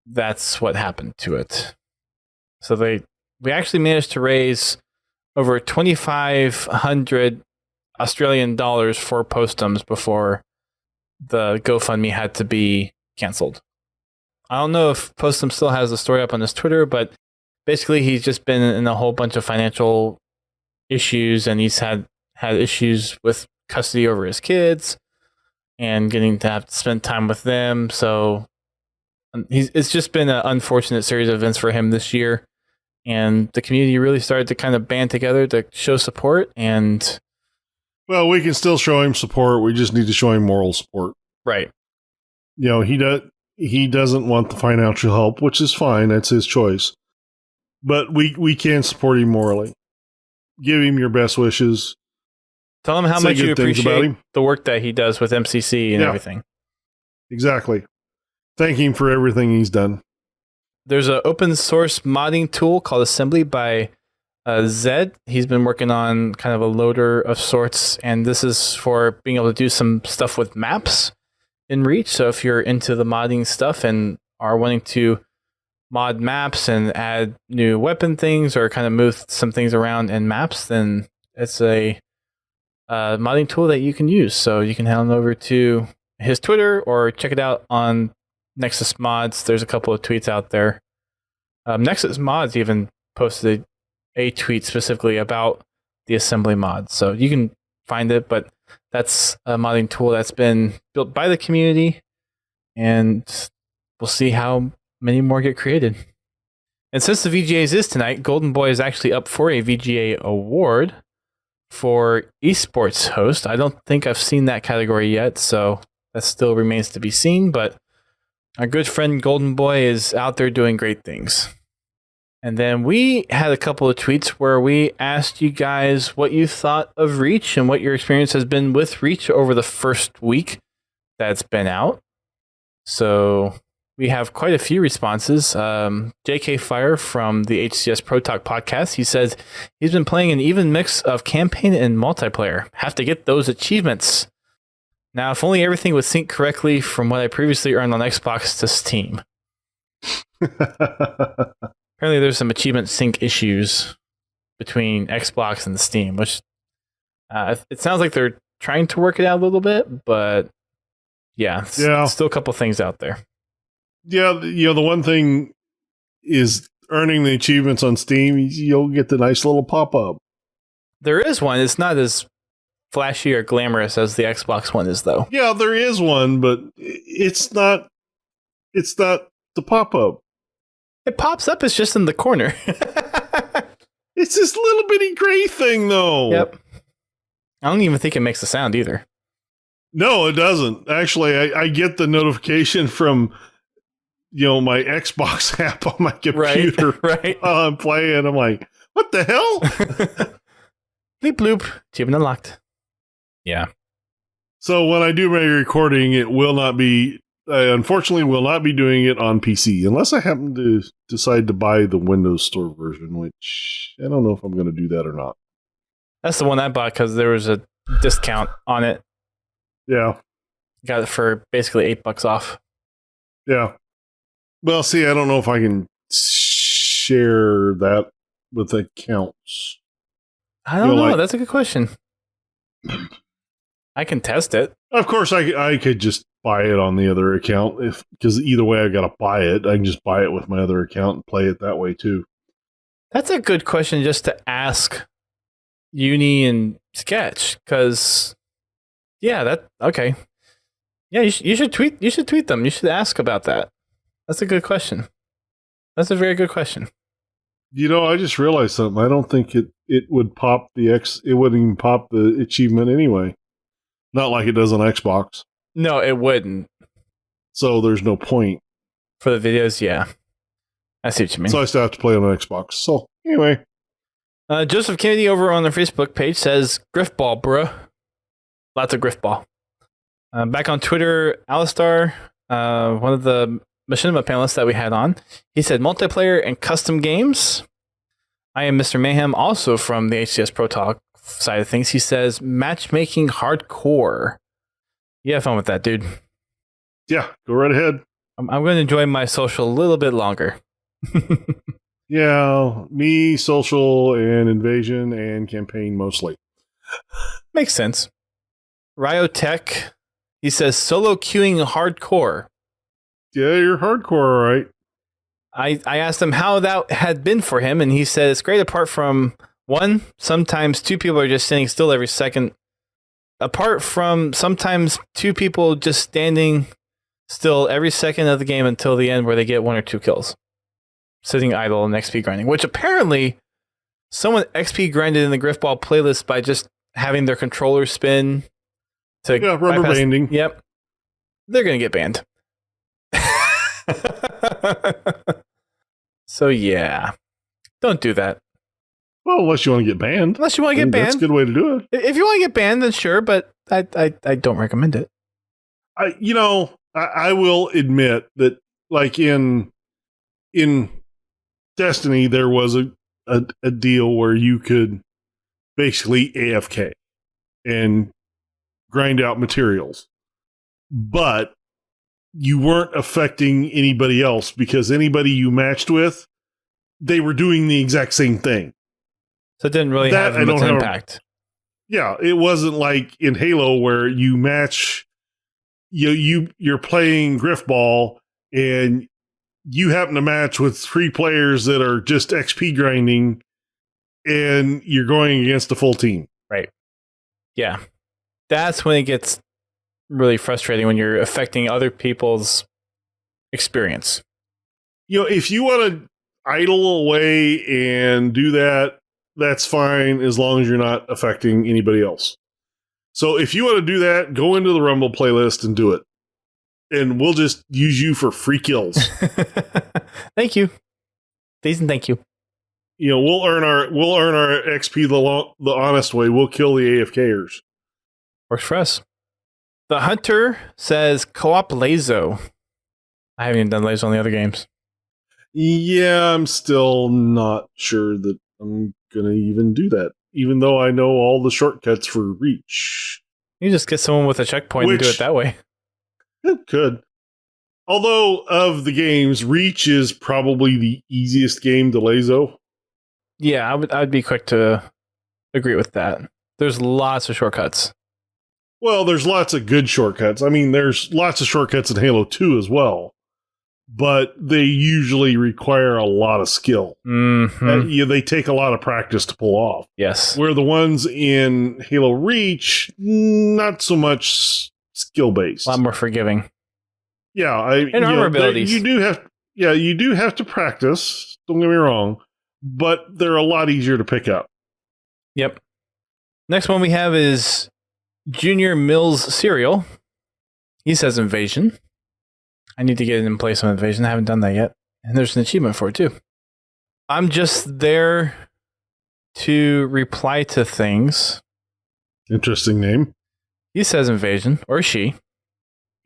that's what happened to it. So we actually managed to raise over 2,500 Australian dollars for Postums before the GoFundMe had to be canceled. I don't know if Postum still has the story up on his Twitter, but basically he's just been in a whole bunch of financial issues, and he's had issues with custody over his kids and getting to have to spend time with them. So it's just been an unfortunate series of events for him this year, and the community really started to kind of band together to show support. And well, we can still show him support. We just need to show him moral support. Right. He doesn't want the financial help, which is fine. That's his choice. But we can support him morally. Give him your best wishes. Tell him how much you appreciate the work that he does with MCC and everything. Exactly. Thank him for everything he's done. There's an open source modding tool called Assembly by Zed. He's been working on kind of a loader of sorts, and this is for being able to do some stuff with maps in Reach. So if you're into the modding stuff and are wanting to mod maps and add new weapon things or kind of move some things around in maps, then it's a modding tool that you can use. So you can head on over to his Twitter or check it out on Nexus Mods. There's a couple of tweets out there. Nexus Mods even posted a tweet specifically about the assembly mod. So you can find it, but that's a modding tool that's been built by the community, and we'll see how many more get created. And since the VGAs is tonight, Golden Boy is actually up for a VGA award for esports host. I don't think I've seen that category yet, so that still remains to be seen, but our good friend Golden Boy is out there doing great things. And then we had a couple of tweets where we asked you guys what you thought of Reach and what your experience has been with Reach over the first week that's been out. So we have quite a few responses. JK Fire from the HCS Pro Talk podcast, he says he's been playing an even mix of campaign and multiplayer. Have to get those achievements. Now, if only everything would sync correctly from what I previously earned on Xbox to Steam. Apparently, there's some achievement sync issues between Xbox and Steam, which it sounds like they're trying to work it out a little bit, but yeah, still a couple things out there. Yeah, the one thing is earning the achievements on Steam, you'll get the nice little pop-up. There is one. It's not as flashy or glamorous as the Xbox one is, though. Yeah, there is one, but it's not the pop-up. It pops up, it's just in the corner. It's this little bitty gray thing, though. Yep. I don't even think it makes a sound either. No, it doesn't. Actually, I get the notification from my Xbox app on my computer right. while I'm playing. I'm like, what the hell? Bleep bloop. Achievement unlocked. Yeah. So when I do my recording, it will not be... I unfortunately will not be doing it on PC unless I happen to decide to buy the Windows Store version, which I don't know if I'm going to do that or not. That's the one I bought because there was a discount on it. Yeah. Got it for basically $8 off. Yeah. Well, see, I don't know if I can share that with accounts. I don't know. That's a good question. I can test it. Of course, I could just buy it on the other account because either way I got to buy it. I can just buy it with my other account and play it that way too. That's a good question just to ask Uni and Sketch because, okay. Yeah, you should tweet them. You should ask about that. That's a good question. That's a very good question. I just realized something. I don't think it would pop it wouldn't even pop the achievement anyway. Not like it does on Xbox. No, it wouldn't. So there's no point. For the videos, yeah. I see what you mean. So I still have to play on Xbox. So anyway. Joseph Kennedy over on the Facebook page says, Griffball, bruh. Lots of Griffball. Back on Twitter, Alistar, one of the Machinima panelists that we had on, he said multiplayer and custom games. I am Mr. Mayhem, also from the HCS Pro Talk side of things. He says matchmaking hardcore. You have fun with that, dude. Yeah, go right ahead. I'm going to enjoy my social a little bit longer. Yeah, me, social, and invasion, and campaign mostly. Makes sense. Ryotech, he says solo queuing hardcore. Yeah, you're hardcore, all right. I asked him how that had been for him, and he said it's great apart from one, sometimes two people are just standing still every second. Apart from sometimes two people just standing still every second of the game until the end where they get 1 or 2 kills. Sitting idle and XP grinding, which apparently someone XP grinded in the Griffball playlist by just having their controller spin to rubber banding. Yep. They're going to get banned. So yeah, don't do that. Well, unless you want to get banned. Unless you want to get banned. That's a good way to do it. If you want to get banned, then sure, but I don't recommend it. I will admit that, like in Destiny, there was a deal where you could basically AFK and grind out materials, but you weren't affecting anybody else because anybody you matched with, they were doing the exact same thing. So it didn't really have much impact. Yeah, it wasn't like in Halo where you match, you're playing Griffball and you happen to match with 3 players that are just XP grinding and you're going against a full team. Right. Yeah. That's when it gets really frustrating, when you're affecting other people's experience. If you want to idle away and do that, that's fine as long as you're not affecting anybody else. So if you want to do that, go into the Rumble playlist and do it. And we'll just use you for free kills. Thank you. Jason, thank you. We'll earn our XP the honest way. We'll kill the AFKers. Works for us. The Hunter says co-op Lazo. I haven't even done Lazo on the other games. Yeah, I'm still not sure that I'm going to even do that, even though I know all the shortcuts for Reach. You just get someone with a checkpoint and do it that way. It could. Although, of the games, Reach is probably the easiest game to Lazo. Yeah, I'd be quick to agree with that. There's lots of shortcuts. Well, there's lots of good shortcuts. I mean, there's lots of shortcuts in Halo 2 as well. But they usually require a lot of skill. Mm-hmm. They take a lot of practice to pull off. Yes. Where the ones in Halo Reach, not so much skill-based. A lot more forgiving. Yeah. And armor abilities. You do have to practice. Don't get me wrong. But they're a lot easier to pick up. Yep. Next one we have is Junior Mills Cereal. He says Invasion. I need to get in place on Invasion. I haven't done that yet. And there's an achievement for it, too. I'm just there to reply to things. Interesting name. He says Invasion. Or she.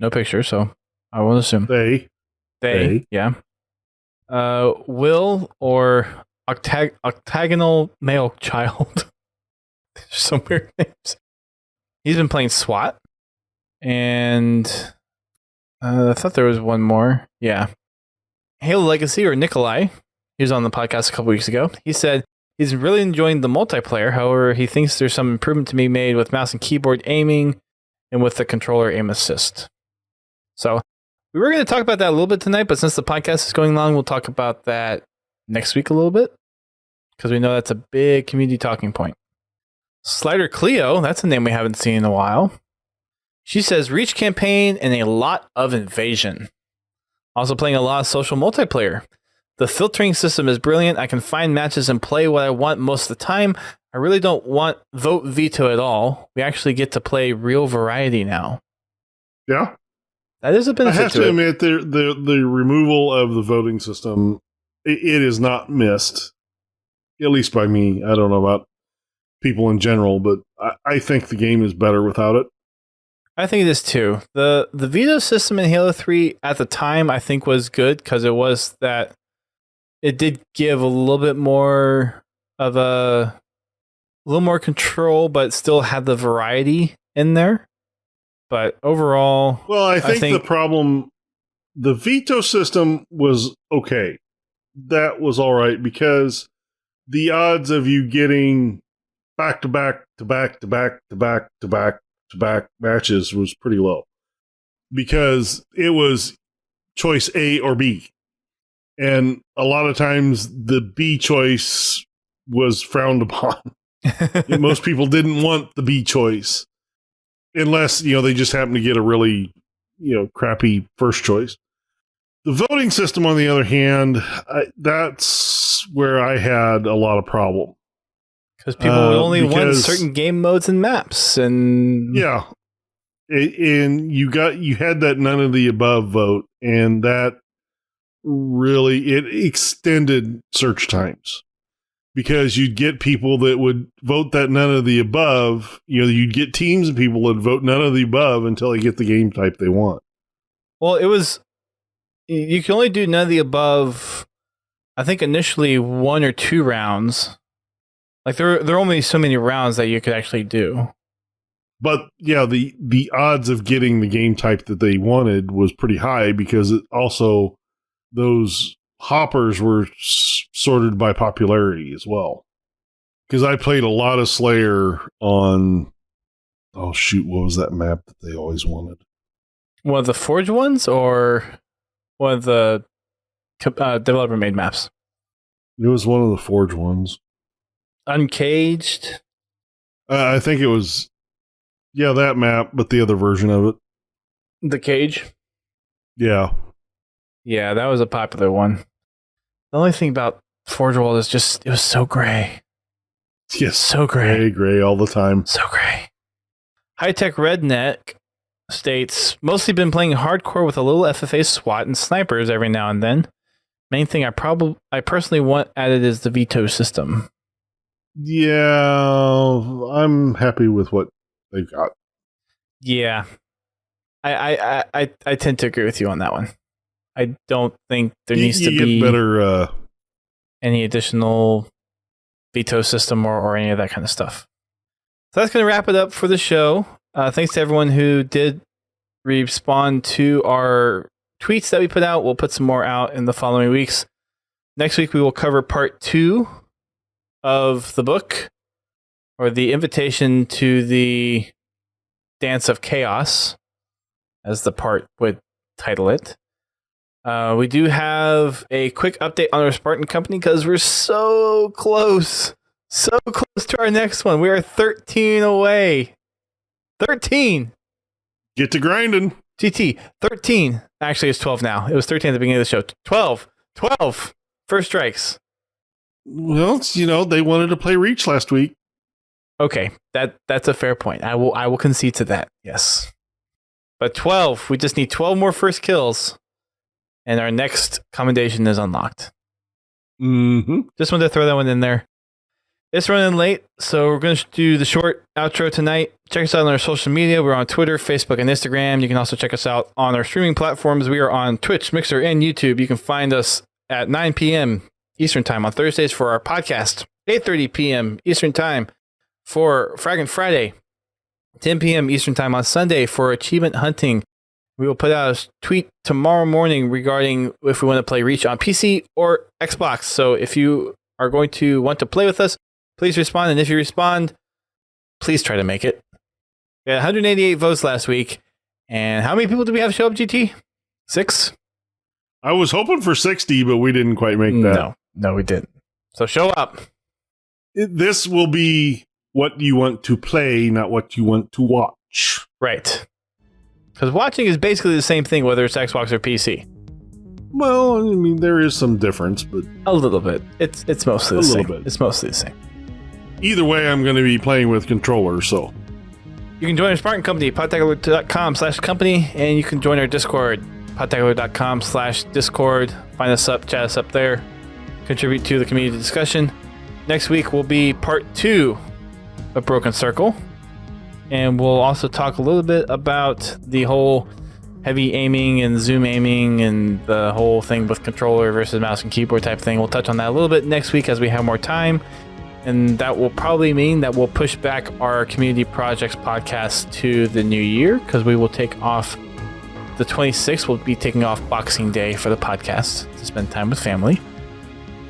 No picture, so I won't assume. They. Yeah. Will or octagonal male child. There's some weird names. He's been playing SWAT. And I thought there was one more. Yeah. Halo Legacy, or Nikolai. He was on the podcast a couple weeks ago. He said he's really enjoying the multiplayer. However, he thinks there's some improvement to be made with mouse and keyboard aiming and with the controller aim assist. So we were going to talk about that a little bit tonight, but since the podcast is going long, we'll talk about that next week a little bit, because we know that's a big community talking point. Slider Cleo, that's a name we haven't seen in a while. She says Reach campaign and a lot of Invasion. Also playing a lot of social multiplayer. The filtering system is brilliant. I can find matches and play what I want most of the time. I really don't want vote veto at all. We actually get to play real variety now. Yeah. That is a benefit. I have to admit, the removal of the voting system, it is not missed, at least by me. I don't know about people in general, but I think the game is better without it. I think it is too. The veto system in Halo 3 at the time I think was good because it did give a little bit more of a little more control, but still had the variety in there. But overall, well, I think the problem, the veto system was okay. That was all right because the odds of you getting back to back to back to back to back to back to back matches was pretty low because it was choice A or B. And a lot of times the B choice was frowned upon. Most people didn't want the B choice unless, they just happened to get a really, crappy first choice. The voting system, on the other hand, that's where I had a lot of problem. Because people only want certain game modes and maps, and yeah, and you had that none of the above vote, and that really it extended search times because you'd get people that would vote that none of the above. You'd get teams of people that vote none of the above until they get the game type they want. Well, you can only do none of the above. I think initially 1 or 2 rounds. Like there are only so many rounds that you could actually do. But yeah, the odds of getting the game type that they wanted was pretty high because it also those hoppers were sorted by popularity as well. Because I played a lot of Slayer on, what was that map that they always wanted? One of the Forge ones or one of the developer-made maps? It was one of the Forge ones. Uncaged? I think it was, that map, but the other version of it. The Cage? Yeah. Yeah, that was a popular one. The only thing about Forge World is just, it was so gray. Yes. So gray. Gray all the time. So gray. High Tech Redneck states, mostly been playing hardcore with a little FFA SWAT and snipers every now and then. Main thing I personally want added is the veto system. Yeah, I'm happy with what they've got. Yeah. I tend to agree with you on that one. I don't think there needs to be better any additional veto system or any of that kind of stuff. So that's going to wrap it up for the show. Thanks to everyone who did respond to our tweets that we put out. We'll put some more out in the following weeks. Next week, we will cover part 2 of the book, or the invitation to the Dance of Chaos, as the part would title it. We do have a quick update on our Spartan company because we're so close to our next one. We are 13 away. 13. Get to grinding. GT, 13. Actually, it's 12 now. It was 13 at the beginning of the show. 12. First strikes. Well, they wanted to play Reach last week. Okay, that's a fair point. I will concede to that. Yes. But 12, we just need 12 more first kills, and our next commendation is unlocked. Mm-hmm. Just wanted to throw that one in there. It's running late, so we're going to do the short outro tonight. Check us out on our social media. We're on Twitter, Facebook, and Instagram. You can also check us out on our streaming platforms. We are on Twitch, Mixer, and YouTube. You can find us at 9 p.m. Eastern Time on Thursdays for our podcast, 8:30 p.m. Eastern Time for Fragging Friday, 10 p.m. Eastern Time on Sunday for Achievement Hunting. We will put out a tweet tomorrow morning regarding if we want to play Reach on PC or Xbox. So if you are going to want to play with us, please respond. And if you respond, please try to make it. We had 188 votes last week. And how many people did we have show up, GT? 6? I was hoping for 60, but we didn't quite make that. No, we didn't. So show up. This will be what you want to play, not what you want to watch. Right. Because watching is basically the same thing, whether it's Xbox or PC. Well, I mean, there is some difference, but A little bit. It's mostly the A same. little bit. It's mostly the same. either way, I'm going to be playing with controllers, so. You can join our Spartan company, podtacular.com/company, and you can join our Discord, podtacular.com/Discord. Find us up, chat us up there, contribute to the community discussion. Next week will be part 2 of Broken Circle, and we'll also talk a little bit about the whole heavy aiming and zoom aiming and the whole thing with controller versus mouse and keyboard type thing. We'll touch on that a little bit next week as we have more time. And that will probably mean that we'll push back our community projects podcast to the new year, because we will take off the 26th. We'll be taking off Boxing Day for the podcast to spend time with family.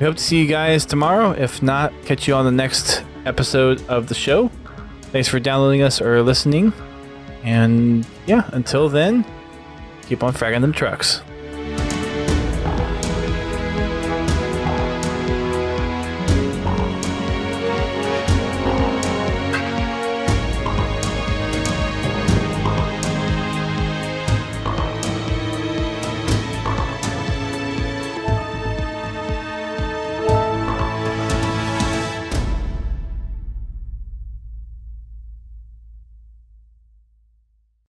We hope to see you guys tomorrow. If not, catch you on the next episode of the show. Thanks for downloading us or listening. And yeah, until then, keep on fragging them trucks.